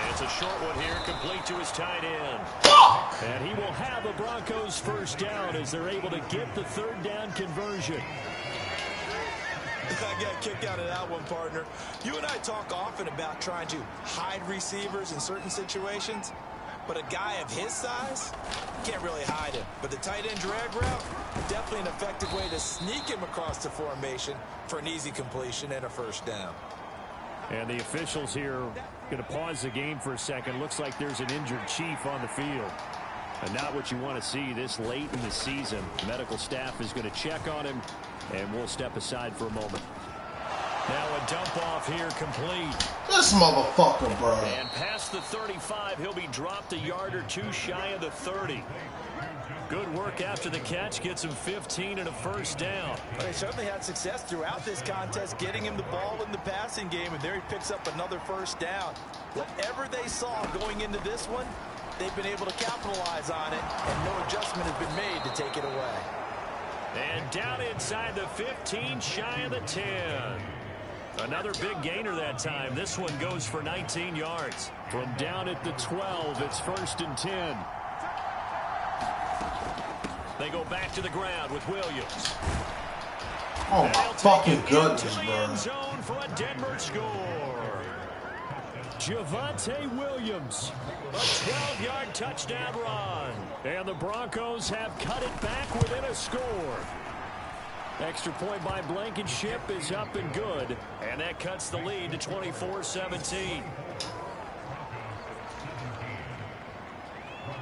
Speaker 4: It's a short one here, complete to his tight end. And he will have a Broncos first down as they're able to get the 3rd down conversion.
Speaker 5: I got a kick out of that one, partner. You and I talk often about trying to hide receivers in certain situations, but a guy of his size, can't really hide him. But the tight end drag route, definitely an effective way to sneak him across the formation for an easy completion and a first down.
Speaker 4: And the officials here going to pause the game for a second. Looks like there's an injured Chief on the field. And not what you want to see this late in the season. Medical staff is going to check on him, and we'll step aside for a moment. Now a dump off here complete.
Speaker 1: This motherfucker, bro.
Speaker 4: And past the 35, he'll be dropped a yard or 2 shy of the 30. Good work after the catch. Gets him 15 and a first down.
Speaker 5: Well, they certainly had success throughout this contest, getting him the ball in the passing game, and there he picks up another first down. Whatever they saw going into this one, they've been able to capitalize on it, and no adjustment has been made to take it away.
Speaker 4: And down inside the 15, shy of the 10. Another big gainer that time. This one goes for 19 yards. From down at the 12, it's 1st and 10. They go back to the ground with Williams.
Speaker 1: Oh my fucking goodness, bro.
Speaker 4: End zone for a Denver score. Javonte Williams, a 12-yard touchdown run. And the Broncos have cut it back within a score. Extra point by Blankenship is up and good. And that cuts the lead to 24-17.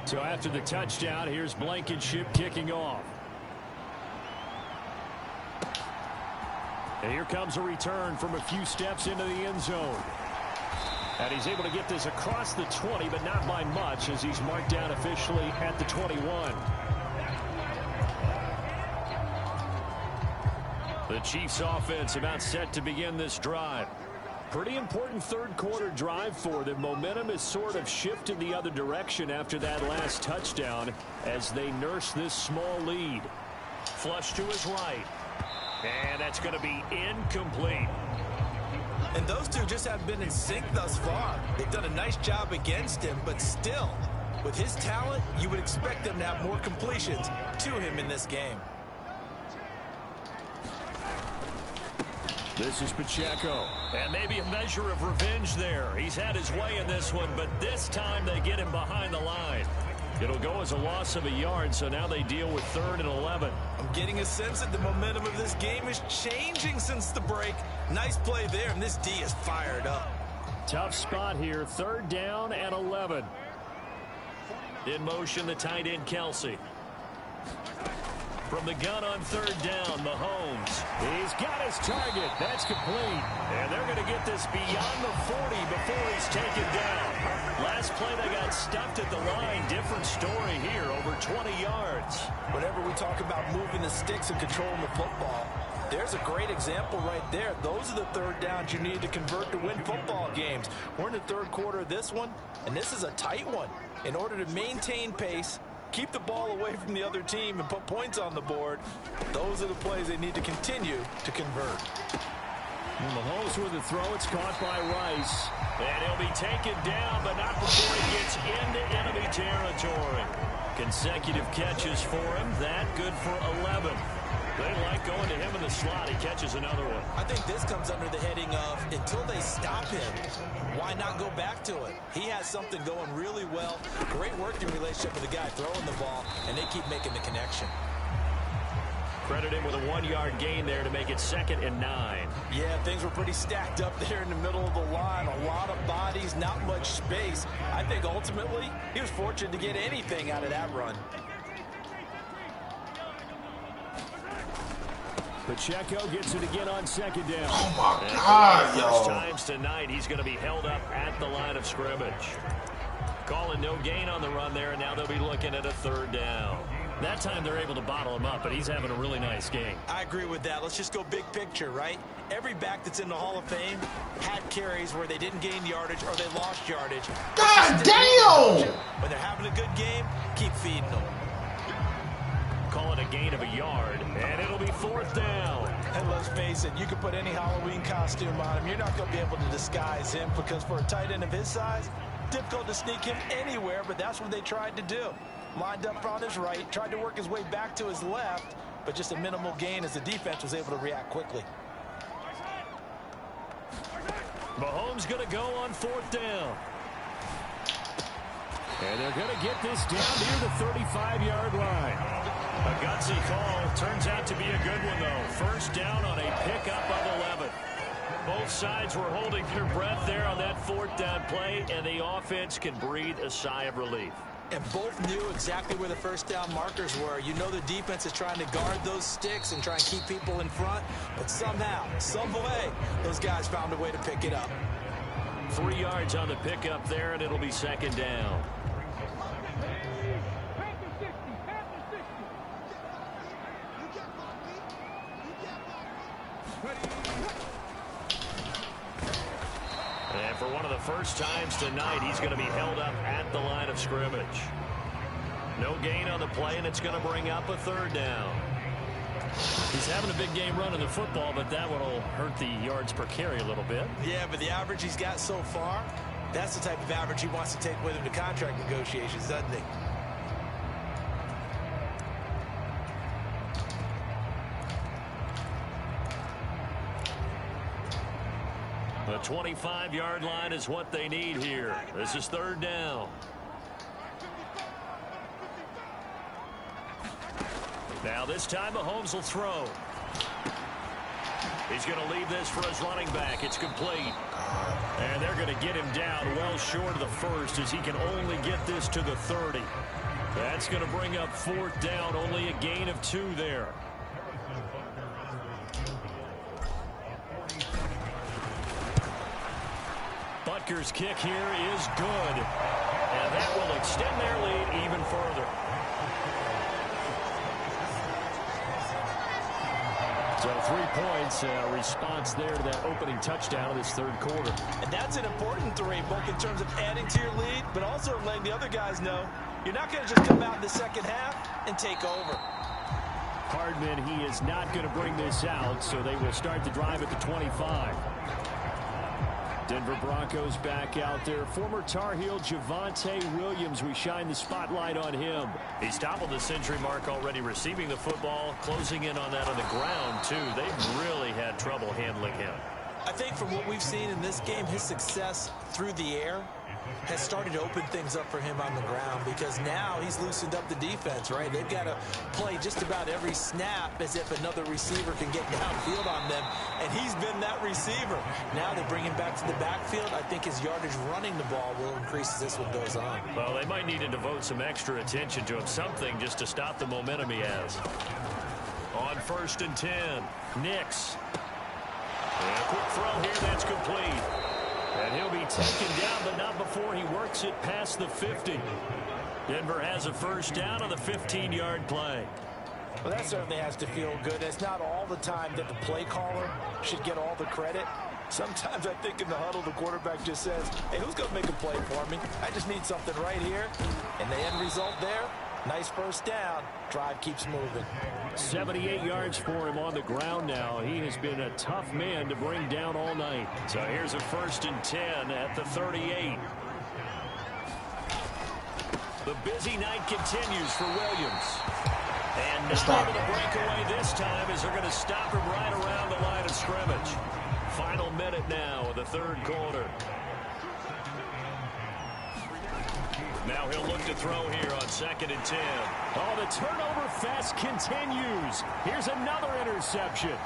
Speaker 4: So after the touchdown, here's Blankenship kicking off. And here comes a return from a few steps into the end zone. And he's able to get this across the 20, but not by much as he's marked down officially at the 21. The Chiefs offense about set to begin this drive. Pretty important third quarter drive for them. Momentum has sort of shifted the other direction after that last touchdown as they nurse this small lead. Flush to his right. And that's going to be incomplete.
Speaker 5: And those two just haven't been in sync thus far. They've done a nice job against him, but still, with his talent, you would expect them to have more completions to him in this game.
Speaker 4: This is Pacheco. And maybe a measure of revenge there. He's had his way in this one, but this time they get him behind the line. It'll go as a loss of a yard, so now they deal with 3rd and 11.
Speaker 5: I'm getting a sense that the momentum of this game is changing since the break. Nice play there, and this D is fired up.
Speaker 4: Tough spot here, 3rd down and 11. In motion, the tight end, Kelsey. From the gun on 3rd down, Mahomes. He's got his target. That's complete. And they're going to get this beyond the 40 before he's taken down. Last play, they got stuffed at the line. Different story here, over 20 yards.
Speaker 5: Whenever we talk about moving the sticks and controlling the football, there's a great example right there. Those are the 3rd downs you need to convert to win football games. We're in the 3rd quarter of this one, and this is a tight one. In order to maintain pace, keep the ball away from the other team, and put points on the board, those are the plays they need to continue to convert.
Speaker 4: Mahomes with the throw. It's caught by Rice. And he'll be taken down, but not before he gets into enemy territory. Consecutive catches for him. That good for 11. They like going to him in the slot. He catches another one.
Speaker 5: I think this comes under the heading of, until they stop him, why not go back to it? He has something going really well. Great working relationship with the guy throwing the ball, and they keep making the connection.
Speaker 4: Credit him with a 1-yard gain there to make it 2nd and 9.
Speaker 5: Yeah, things were pretty stacked up there in the middle of the line. A lot of bodies, not much space. I think ultimately he was fortunate to get anything out of that run.
Speaker 4: Pacheco gets it again on 2nd down.
Speaker 1: Oh, my God,
Speaker 4: yo.
Speaker 1: yo.
Speaker 4: Times tonight, he's going to be held up at the line of scrimmage. Calling no gain on the run there, and now they'll be looking at a 3rd down. That time they're able to bottle him up, but he's having a really nice game.
Speaker 5: I agree with that. Let's just go big picture, right? Every back that's in the Hall of Fame had carries where they didn't gain yardage or they lost yardage.
Speaker 1: God damn!
Speaker 5: When they're having a good game, keep feeding them.
Speaker 4: Call it a gain of a yard, and it'll be 4th down.
Speaker 5: And let's face it, you can put any Halloween costume on him. You're not going to be able to disguise him, because for a tight end of his size, difficult to sneak him anywhere, but that's what they tried to do. Lined up on his right, tried to work his way back to his left, but just a minimal gain as the defense was able to react quickly.
Speaker 4: Mahomes going to go on 4th down. And they're going to get this down near the 35-yard line. A gutsy call. Turns out to be a good one, though. 1st down on a pickup of 11. Both sides were holding their breath there on that 4th down play, and the offense can breathe a sigh of relief.
Speaker 5: And both knew exactly where the 1st down markers were. You know the defense is trying to guard those sticks and try and keep people in front, but somehow, some way, those guys found a way to pick it up.
Speaker 4: 3 yards on the pickup there, and it'll be 2nd down. And for one of the first times tonight, he's going to be held up at the line of scrimmage. No gain on the play, and it's going to bring up a 3rd down. He's having a big game running the football, but that one will hurt the yards per carry a little bit.
Speaker 5: Yeah, but the average he's got so far, that's the type of average he wants to take with him to contract negotiations, doesn't he?
Speaker 4: The 25-yard line is what they need here. This is 3rd down. Now this time Mahomes will throw. He's going to leave this for his running back. It's complete. And they're going to get him down well short of the 1st, as he can only get this to the 30. That's going to bring up 4th down. Only a gain of 2 there. Butker's kick here is good. And that will extend their lead even further. So 3 points, response there to that opening touchdown of this third quarter.
Speaker 5: And that's an important 3, both in terms of adding to your lead, but also letting the other guys know you're not going to just come out in the second half and take over.
Speaker 4: Hardman, he is not going to bring this out, so they will start the drive at the 25. Denver Broncos back out there. Former Tar Heel Javonte Williams, we shine the spotlight on him.
Speaker 6: He's toppled the century mark already receiving the football, closing in on that on the ground, too. They've really had trouble handling him.
Speaker 5: I think from what we've seen in this game, his success through the air has started to open things up for him on the ground, because now he's loosened up the defense, right? They've got to play just about every snap as if another receiver can get downfield on them, and he's been that receiver. Now they bring him back to the backfield. I think his yardage running the ball will increase as this one goes on.
Speaker 6: Well, they might need to devote some extra attention to him, something just to stop the momentum he has. On 1st and 10, Nix. And a quick throw here that's complete. And he'll be taken down, but not before he works it past the 50. Denver has a first down on the 15-yard play.
Speaker 5: Well, that certainly has to feel good. It's not all the time that the play caller should get all the credit. Sometimes I think in the huddle, the quarterback just says, hey, who's going to make a play for me? I just need something right here. And the end result there, nice first down. Drive keeps moving.
Speaker 4: 78 yards for him on the ground now. He has been a tough man to bring down all night.
Speaker 6: So here's a 1st and 10 at the 38. The busy night continues for Williams. And not able to break away this time, as they're going to stop him right around the line of scrimmage. Final minute now of the third quarter. Now he'll look to throw here on 2nd and 10.
Speaker 4: Oh, the turnover fest continues. Here's another interception.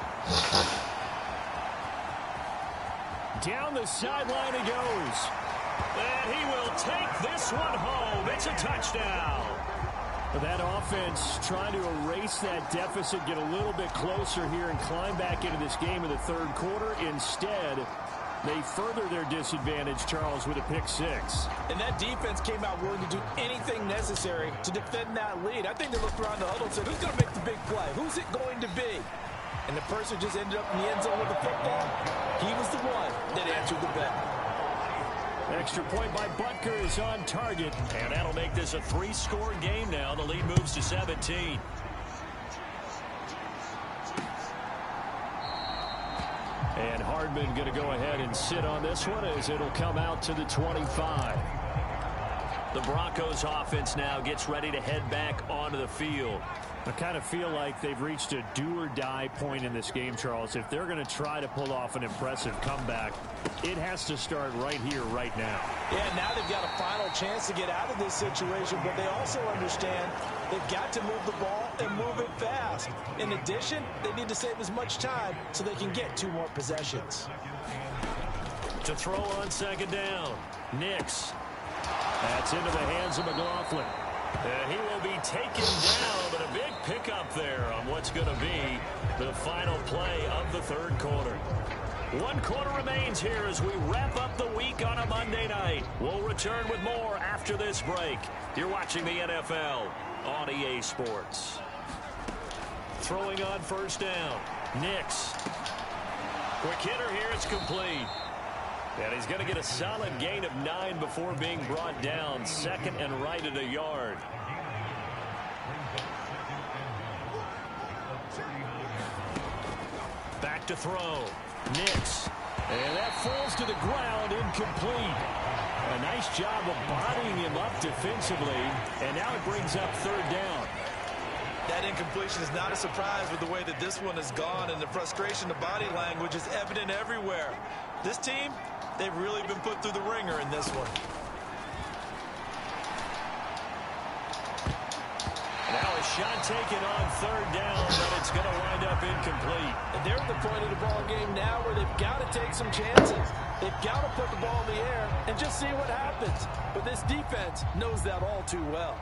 Speaker 4: Down the sideline he goes. And he will take this one home. It's a touchdown. That offense trying to erase that deficit, get a little bit closer here and climb back into this game in the third quarter. Instead, they further their disadvantage, Charles, with a pick 6.
Speaker 5: And that defense came out willing to do anything necessary to defend that lead. I think they looked around the huddle and said, who's going to make the big play? Who's it going to be? And the person just ended up in the end zone with the football. He was the one that answered the bell.
Speaker 4: Extra point by Butker is on target.
Speaker 6: And that'll make this a 3-score game now. The lead moves to 17.
Speaker 4: And Hardman going to go ahead and sit on this one as it'll come out to the 25.
Speaker 6: The Broncos offense now gets ready to head back onto the field.
Speaker 4: I kind of feel like they've reached a do-or-die point in this game, Charles. If they're going to try to pull off an impressive comeback, it has to start right here, right now.
Speaker 5: Yeah, now they've got a final chance to get out of this situation, but they also understand they've got to move the ball and move it fast. In addition, they need to save as much time so they can get 2 more possessions.
Speaker 6: To throw on 2nd down, Nix.
Speaker 4: That's into the hands of McLaughlin.
Speaker 6: And he will be taken down, but a big pickup there on what's going to be the final play of the third quarter. 1 quarter remains here as we wrap up the week on a Monday night. We'll return with more after this break. You're watching the NFL on EA Sports. Throwing on 1st down, Nix. Quick hitter here, it's complete. And he's going to get a solid gain of 9 before being brought down. 2nd and right at a yard. Back to throw. Nix.
Speaker 4: And that falls to the ground, incomplete. A nice job of bodying him up defensively. And now it brings up 3rd down.
Speaker 5: That incompletion is not a surprise with the way that this one has gone, and the frustration, the body language is evident everywhere. This team, they've really been put through the ringer in this one.
Speaker 6: Now a shot taken on 3rd down, but it's going to wind up incomplete.
Speaker 5: And they're at the point of the ball game now where they've got to take some chances. They've got to put the ball in the air and just see what happens. But this defense knows that all too well.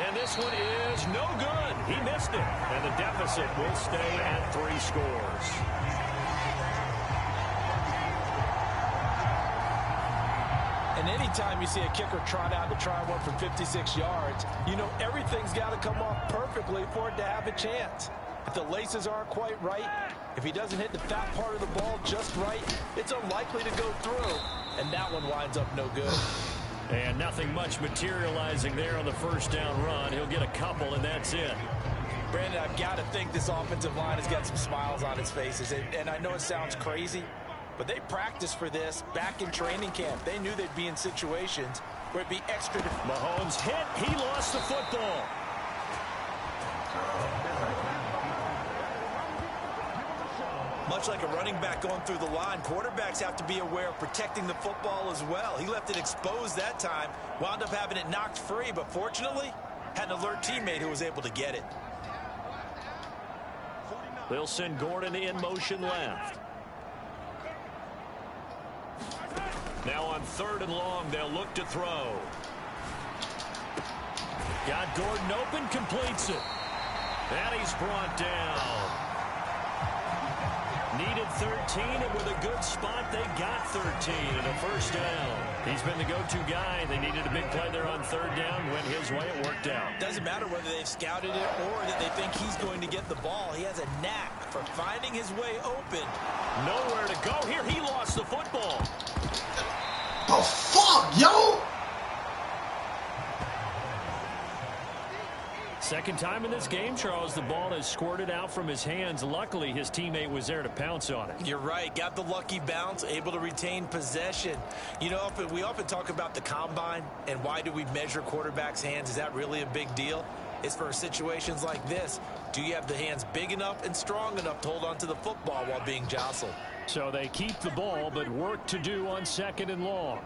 Speaker 6: And this one is no good. He missed it. And the deficit will stay at 3 scores.
Speaker 5: And any anytime you see a kicker trot out to try one from 56 yards, you know everything's got to come off perfectly for it to have a chance. If the laces aren't quite right, if he doesn't hit the fat part of the ball just right, it's unlikely to go through, and that one winds up no good.
Speaker 4: And nothing much materializing there on the first down run. He'll get a couple, and that's it.
Speaker 5: Brandon, I've got to think this offensive line has got some smiles on its faces, and I know it sounds crazy, but they practiced for this back in training camp. They knew they'd be in situations where it'd be extra.
Speaker 4: Mahomes hit. He lost the football.
Speaker 5: Much like a running back going through the line, quarterbacks have to be aware of protecting the football as well. He left it exposed that time, wound up having it knocked free, but fortunately, had an alert teammate who was able to get it.
Speaker 4: They'll send Gordon in motion left. Now on 3rd and long, they'll look to throw. Got Gordon open, completes it. And he's brought down. Needed 13, and with a good spot, they got 13 and a first down. He's been the go-to guy. They needed a big play there on 3rd down. Went his way. It worked out.
Speaker 5: Doesn't matter whether they've scouted it or that they think he's going to get the ball. He has a knack for finding his way open.
Speaker 4: Nowhere to go here. He lost the football.
Speaker 1: The fuck, yo?
Speaker 4: Second time in this game, Charles, the ball has squirted out from his hands. Luckily, his teammate was there to pounce on it.
Speaker 5: You're right. Got the lucky bounce, able to retain possession. You know, we often talk about the combine and why do we measure quarterbacks' hands. Is that really a big deal? It's for situations like this. Do you have the hands big enough and strong enough to hold on to the football while being jostled?
Speaker 4: So they keep the ball, but work to do on 2nd and long.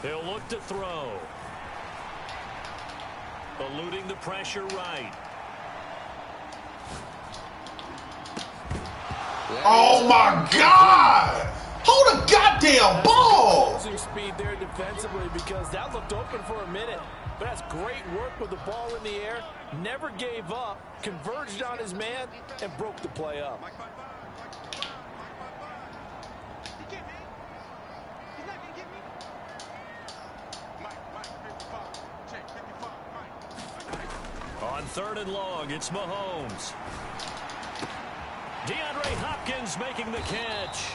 Speaker 4: They'll look to throw. Eluding the pressure right.
Speaker 1: Oh my God! Hold the goddamn ball!
Speaker 5: Losing speed there defensively because that looked open for a minute. But that's great work with the ball in the air. Never gave up, converged on his man, and broke the play up.
Speaker 4: On 3rd and long, it's Mahomes. DeAndre Hopkins making the catch.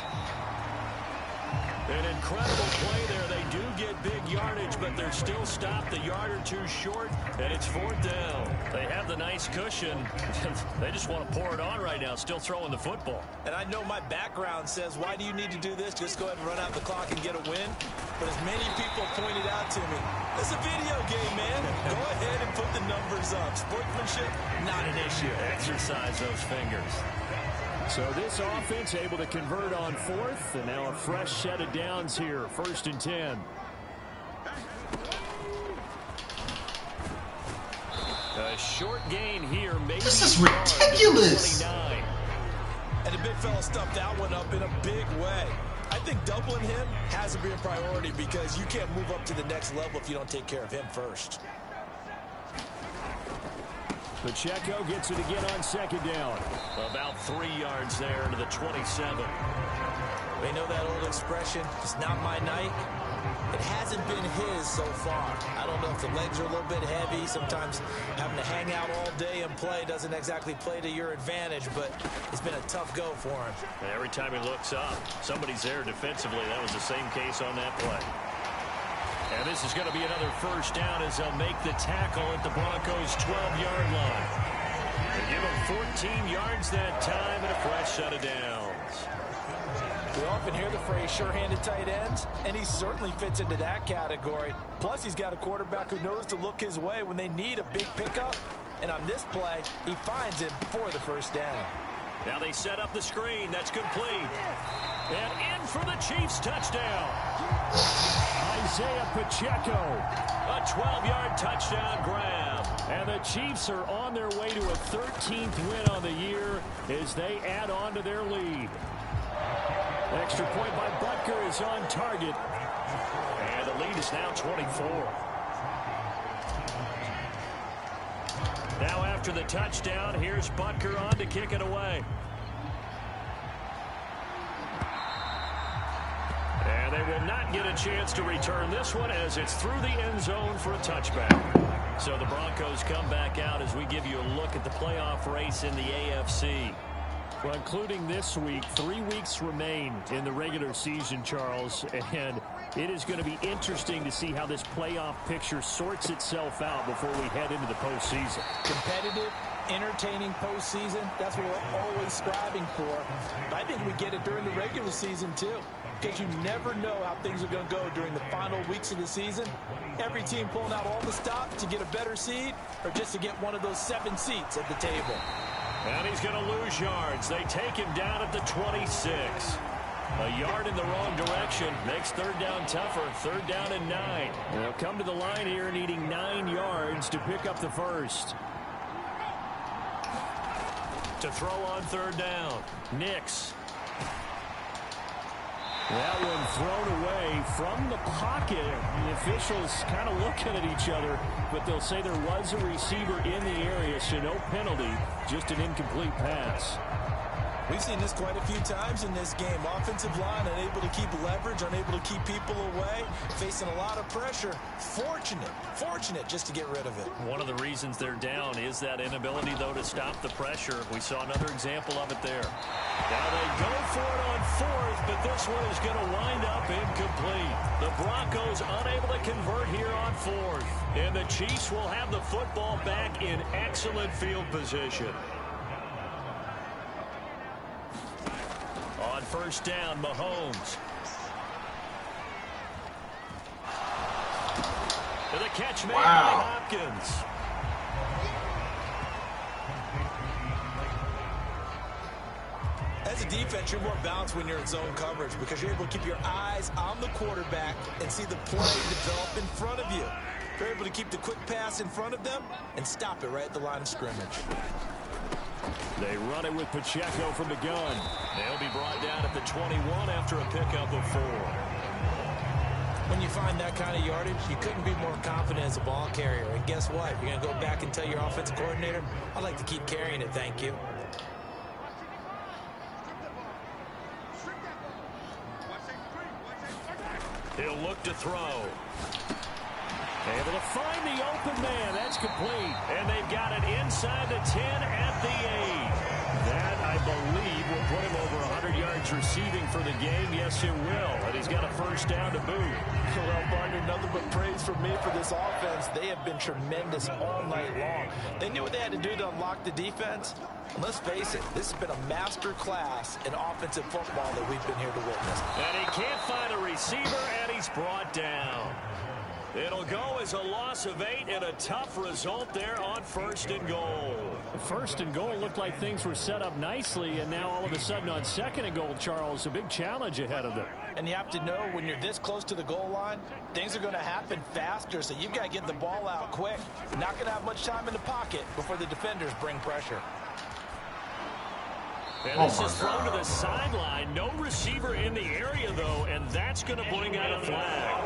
Speaker 4: An incredible play there. They do get big yardage, but they're still stopped a yard or two short, and it's 4th down. They have the nice cushion. They just want to pour it on right now, still throwing the football.
Speaker 5: And I know my background says, why do you need to do this? Just go ahead and run out the clock and get a win. But as many people pointed out to me, it's a video game, man. Go ahead and put the numbers up. Sportsmanship, not an issue.
Speaker 4: Exercise those fingers. So this offense able to convert on 4th, and now a fresh set of downs here, 1st and 10. A short gain here. Maybe
Speaker 1: this is ridiculous.
Speaker 4: 29.
Speaker 5: And the big fella stuffed that one up in a big way. I think doubling him has to be a priority because you can't move up to the next level if you don't take care of him first.
Speaker 4: Pacheco gets it again on 2nd down. About 3 yards there into the 27.
Speaker 5: They know that old expression, it's not my night. It hasn't been his so far. I don't know if the legs are a little bit heavy. Sometimes having to hang out all day and play doesn't exactly play to your advantage, but it's been a tough go for him.
Speaker 4: And every time he looks up, somebody's there defensively. That was the same case on that play. And this is going to be another first down as they'll make the tackle at the Broncos' 12-yard line. They give him 14 yards that time and a fresh set of downs.
Speaker 5: We often hear the phrase sure-handed tight ends, and he certainly fits into that category. Plus, he's got a quarterback who knows to look his way when they need a big pickup. And on this play, he finds him for the first down.
Speaker 4: Now they set up the screen. That's complete. And in for the Chiefs touchdown. Isaiah Pacheco. A 12-yard touchdown grab. And the Chiefs are on their way to a 13th win on the year as they add on to their lead. Extra point by Butker is on target. And the lead is now 24. Now after the touchdown, here's Butker on to kick it away. And they will not get a chance to return this one as it's through the end zone for a touchback. So the Broncos come back out as we give you a look at the playoff race in the AFC. Well, including this week, 3 weeks remain in the regular season, Charles, and it is going to be interesting to see how this playoff picture sorts itself out before we head into the postseason.
Speaker 5: Competitive, entertaining postseason, that's what we're always striving for. But I think we get it during the regular season, too, because you never know how things are going to go during the final weeks of the season. Every team pulling out all the stops to get a better seed or just to get one of those 7 seats at the table.
Speaker 4: And he's going to lose yards. They take him down at the 26. A yard in the wrong direction makes third down tougher. Third down and 9. They'll come to the line here needing 9 yards to pick up the first. To throw on third down. Nix. That one thrown away from the pocket. The officials kind of looking at each other, but they'll say there was a receiver in the area, so no penalty, just an incomplete pass.
Speaker 5: We've seen this quite a few times in this game. Offensive line unable to keep leverage, unable to keep people away, facing a lot of pressure. Fortunate just to get rid of it.
Speaker 4: One of the reasons they're down is that inability, though, to stop the pressure. We saw another example of it there. Now they go for it on fourth, but this one is going to wind up incomplete. The Broncos unable to convert here on fourth. And the Chiefs will have the football back in excellent field position. On first down, Mahomes. To the catch made by Hopkins.
Speaker 5: As a defense, you're more balanced when you're in zone coverage because you're able to keep your eyes on the quarterback and see the play develop in front of you. You're able to keep the quick pass in front of them and stop it right at the line of scrimmage.
Speaker 4: They run it with Pacheco from the gun. They'll be brought down at the 21 after a pickup of 4.
Speaker 5: When you find that kind of yardage, you couldn't be more confident as a ball carrier. And guess what? You're going to go back and tell your offensive coordinator, I'd like to keep carrying it, thank you.
Speaker 4: He'll look to throw. Able to find the open man. That's complete. And they've got it inside the 10 at the 8. That, I believe, will put him over 100 yards receiving for the game. Yes, it will. And he's got a first down to boot.
Speaker 5: Well, Barney, nothing but praise from me for this offense. They have been tremendous all night long. They knew what they had to do to unlock the defense. And let's face it, this has been a master class in offensive football that we've been here to witness.
Speaker 4: And he can't find a receiver, and he's brought down. It'll go as a loss of 8 and a tough result there on first and goal.
Speaker 6: First and goal looked like things were set up nicely, and now all of a sudden on second and goal, Charles, a big challenge ahead of them.
Speaker 5: And you have to know when you're this close to the goal line, things are going to happen faster, so you've got to get the ball out quick. You're not going to have much time in the pocket before the defenders bring pressure.
Speaker 4: And this is thrown to the sideline. No receiver in the area, though, and that's going to bring out a flag.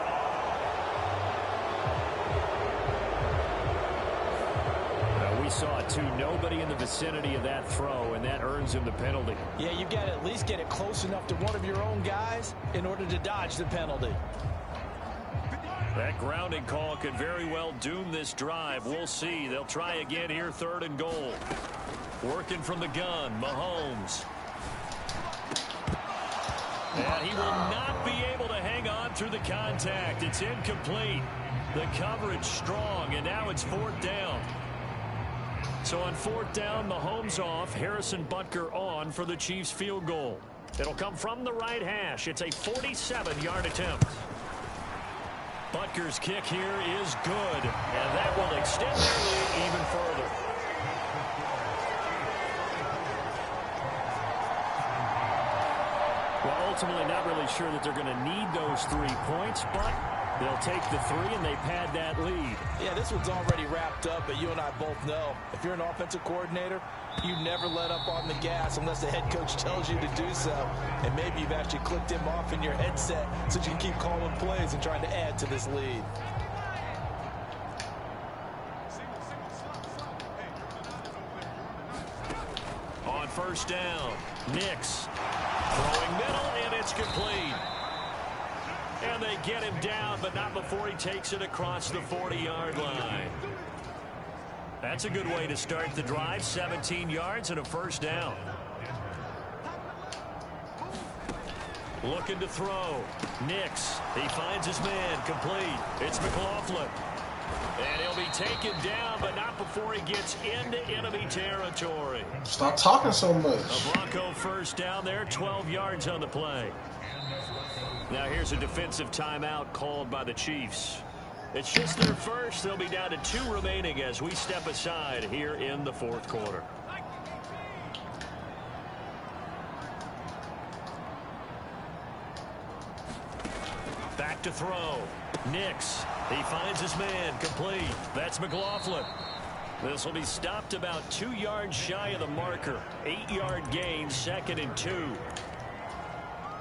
Speaker 6: We saw it too. Nobody in the vicinity of that throw, and that earns him the penalty.
Speaker 5: Yeah, you've got to at least get it close enough to one of your own guys in order to dodge the penalty.
Speaker 4: That grounding call could very well doom this drive. We'll see. They'll try again here, third and goal. Working from the gun, Mahomes. And he will not be able to hang on through the contact. It's incomplete. The coverage strong, and now it's fourth down. So on fourth down, Mahomes off, Harrison Butker on for the Chiefs field goal. It'll come from the right hash. It's a 47-yard attempt. Butker's kick here is good, and that will extend their lead even further.
Speaker 6: Well, ultimately not really sure that they're going to need those 3 points, but they'll take the 3 and they pad that lead.
Speaker 5: Yeah, this one's already wrapped up, but you and I both know if you're an offensive coordinator, you never let up on the gas unless the head coach tells you to do so. And maybe you've actually clicked him off in your headset so you can keep calling plays and trying to add to this lead.
Speaker 4: On first down, Nix throwing middle, and it's complete. And they get him down, but not before he takes it across the 40-yard line. That's a good way to start the drive. 17 yards and a first down. Looking to throw. Nix. He finds his man. Complete. It's McLaughlin. And he'll be taken down, but not before he gets into enemy territory.
Speaker 1: Stop talking so much.
Speaker 4: A Bronco first down there, 12 yards on the play. Now here's a defensive timeout called by the Chiefs. It's just their first. They'll be down to 2 remaining as we step aside here in the fourth quarter. Back to throw. Nix. He finds his man. Complete. That's McLaughlin. This will be stopped about 2 yards shy of the marker. 8-yard gain, 2nd and 2.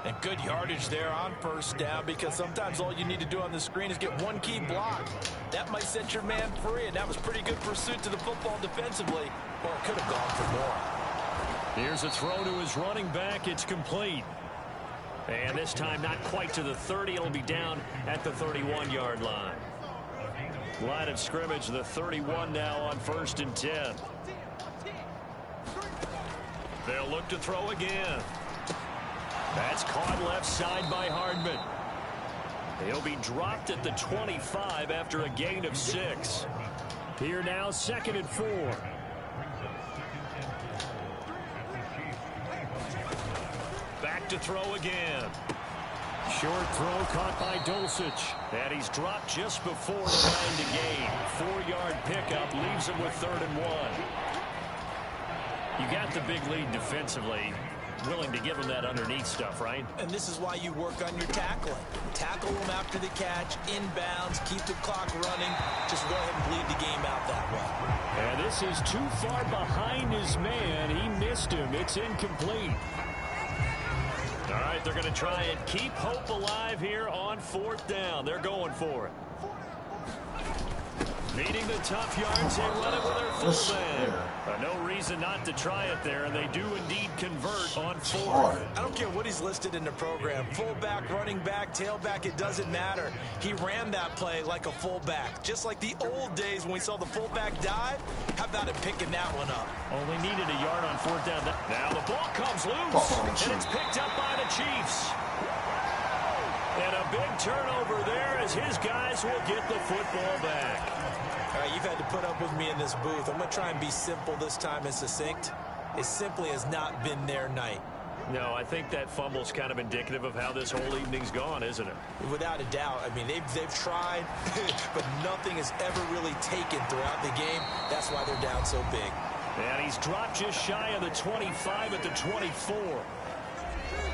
Speaker 5: And good yardage there on first down, because sometimes all you need to do on the screen is get one key block. That might set your man free, and that was pretty good pursuit to the football defensively. Or it could have gone for more.
Speaker 4: Here's a throw to his running back. It's complete. And this time not quite to the 30. It'll be down at the 31-yard line. Line of scrimmage, the 31 now on 1st and 10. They'll look to throw again. That's caught left side by Hardman. He'll be dropped at the 25 after a gain of 6. Here now, 2nd and 4. Back to throw again. Short throw caught by Dulcich. And he's dropped just before the line to gain. 4-yard pickup leaves him with 3rd and 1. You got the big lead defensively. Willing to give him that underneath stuff, right?
Speaker 5: And this is why you work on your tackling. Tackle him after the catch, inbounds, keep the clock running. Just go ahead and bleed the game out that way.
Speaker 4: And this is too far behind his man. He missed him. It's incomplete. All right, they're going to try and keep hope alive here on 4th down. They're going for it. Needing the tough yards, they run it with their fullback. No reason not to try it there, and they do indeed convert on 4th.
Speaker 5: I don't care what he's listed in the program. Fullback, running back, tailback, it doesn't matter. He ran that play like a fullback, just like the old days when we saw the fullback dive. How about it picking that one up?
Speaker 4: Only needed a yard on 4th down. Now the ball comes loose, and it's picked up by the Chiefs. And a big turnover there as his guys will get the football back.
Speaker 5: All right, you've had to put up with me in this booth. I'm going to try and be simple this time and succinct. It simply has not been their night.
Speaker 4: No, I think that fumble's kind of indicative of how this whole evening's gone, isn't it?
Speaker 5: Without a doubt. I mean, they've tried, but nothing has ever really taken throughout the game. That's why they're down so big.
Speaker 4: And he's dropped just shy of the 25 at the 24.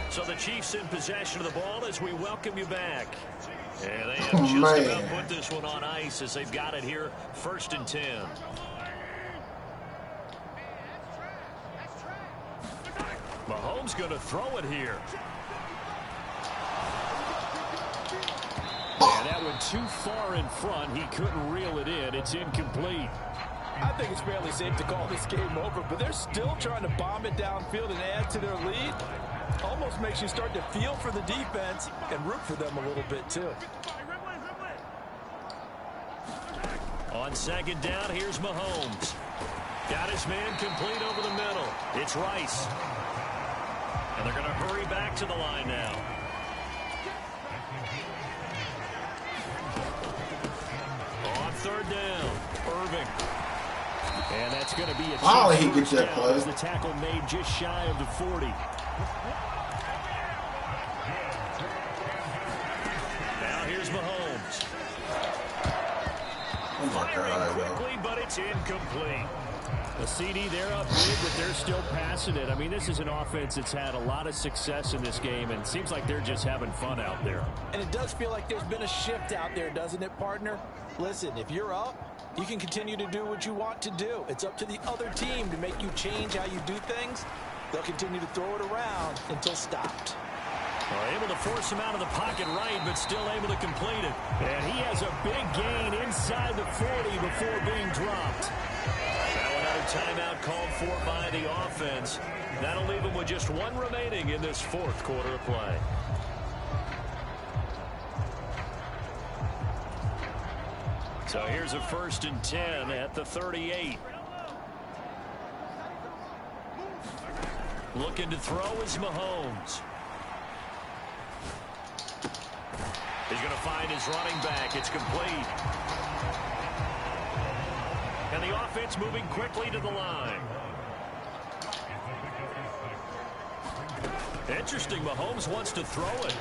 Speaker 4: So the Chiefs in possession of the ball as we welcome you back. And they have just about put this one on ice as they've got it here, 1st and 10. Mahomes going to throw it here. And that one too far in front. He couldn't reel it in. It's incomplete.
Speaker 5: I think it's fairly safe to call this game over, but they're still trying to bomb it downfield and add to their lead. Almost makes you start to feel for the defense and root for them a little bit, too.
Speaker 4: On 2nd down, here's Mahomes. Got his man complete over the middle. It's Rice. And they're going to hurry back to the line now. On 3rd down, Irving. And that's going to be a
Speaker 1: he gets that play.
Speaker 4: as the tackle made just shy of the 40. Now here's Mahomes.
Speaker 1: Oh my God,
Speaker 4: quickly, but it's incomplete. The CD, they're up big, but they're still passing it. I mean, this is an offense that's had a lot of success in this game, and it seems like they're just having fun out there.
Speaker 5: And it does feel like there's been a shift out there, doesn't it, partner? Listen, if you're up, you can continue to do what you want to do. It's up to the other team to make you change how you do things. They'll continue to throw it around until stopped.
Speaker 4: Well, able to force him out of the pocket right, but still able to complete it. And he has a big gain inside the 40 before being dropped. Now another timeout called for by the offense. That'll leave him with just 1 remaining in this 4th quarter of play. So here's a 1st and 10 at the 38. Looking to throw is Mahomes. He's going to find his running back. It's complete. And the offense moving quickly to the line. Interesting. Mahomes wants to throw it.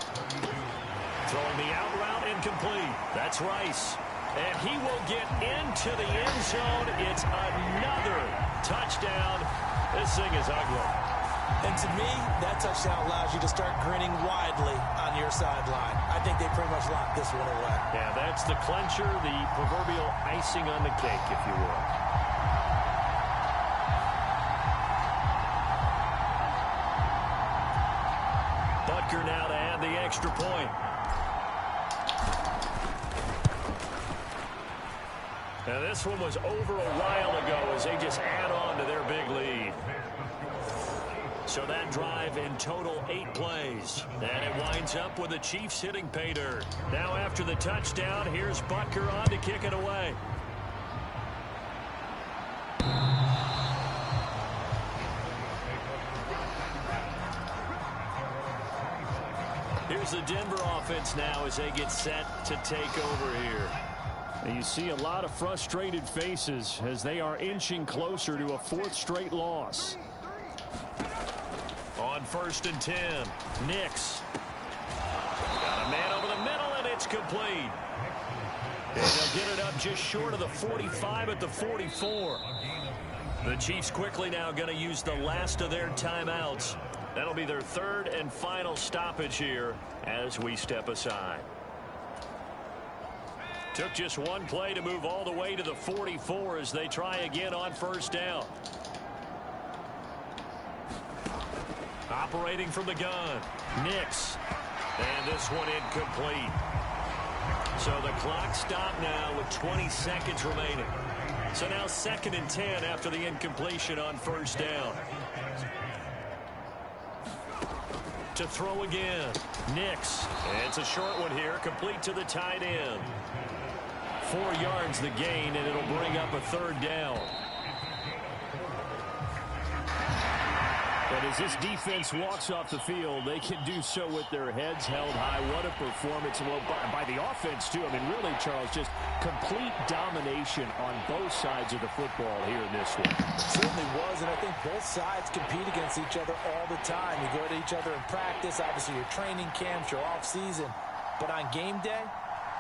Speaker 4: Throwing the out route, incomplete. That's Rice. And he will get into the end zone. It's another touchdown. This thing is ugly.
Speaker 5: And to me, that touchdown allows you to start grinning widely on your sideline. I think they pretty much locked this one away.
Speaker 4: Yeah, that's the clincher, the proverbial icing on the cake, if you will. Butker now to add the extra point. Now this one was over a while ago as they just add on to their big lead. So that drive in total 8 plays. And it winds up with the Chiefs hitting pay dirt. Now after the touchdown, here's Butker on to kick it away. Here's the Denver offense now as they get set to take over here. And you see a lot of frustrated faces as they are inching closer to a 4th straight loss. On 1st and 10, Nix. Got a man over the middle, and it's complete. And they'll get it up just short of the 45 at the 44. The Chiefs quickly now going to use the last of their timeouts. That'll be their 3rd and final stoppage here as we step aside. Took just one play to move all the way to the 44 as they try again on 1st down. Operating from the gun, Nix. And this one incomplete. So the clock stopped now with 20 seconds remaining. So now 2nd and 10 after the incompletion on 1st down. To throw again, Nix. And it's a short one here, complete to the tight end. 4 yards the gain, and it'll bring up a 3rd down. But as this defense walks off the field, they can do so with their heads held high. What a performance. Well, by the offense, too. I mean, really, Charles, just complete domination on both sides of the football here in this one.
Speaker 5: It certainly was, and I think both sides compete against each other all the time. You go to each other in practice, obviously your training camps, your off-season. But on game day,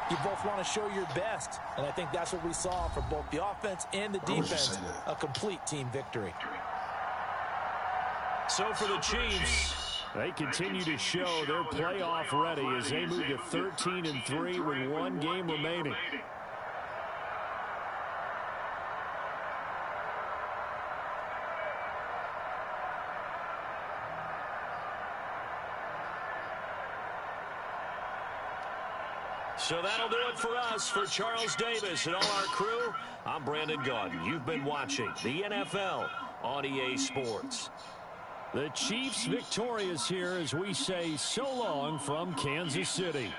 Speaker 5: you both want to show your best. And I think that's what we saw for both the offense and the defense. A complete team victory.
Speaker 4: So for the Chiefs, they continue to show they're playoff ready as they move to 13-3 with 1 game remaining. So that'll do it for us. For Charles Davis and all our crew, I'm Brandon Gaudin. You've been watching the NFL on EA Sports. The Chiefs victorious here as we say so long from Kansas City.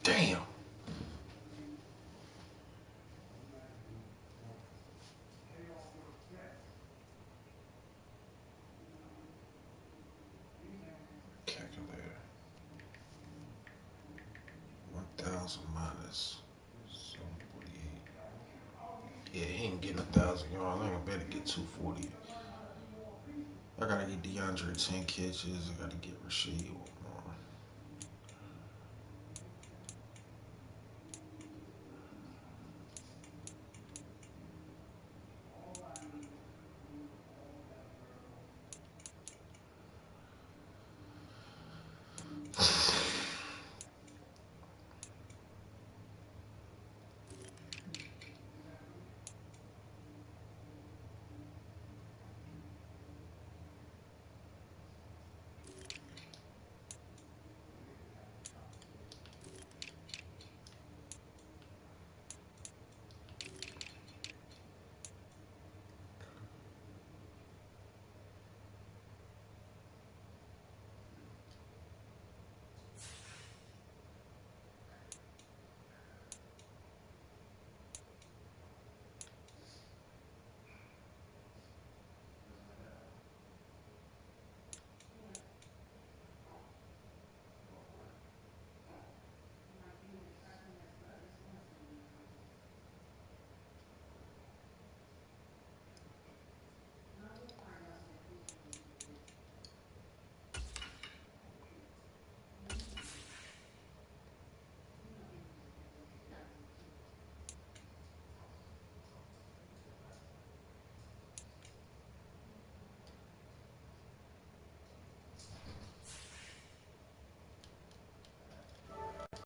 Speaker 1: Damn. Calculator. 1,000 minus 748. Yeah, he ain't getting 1,000 yards. I ain't gonna better get 240. I gotta get DeAndre 10 catches. I gotta get Rasheed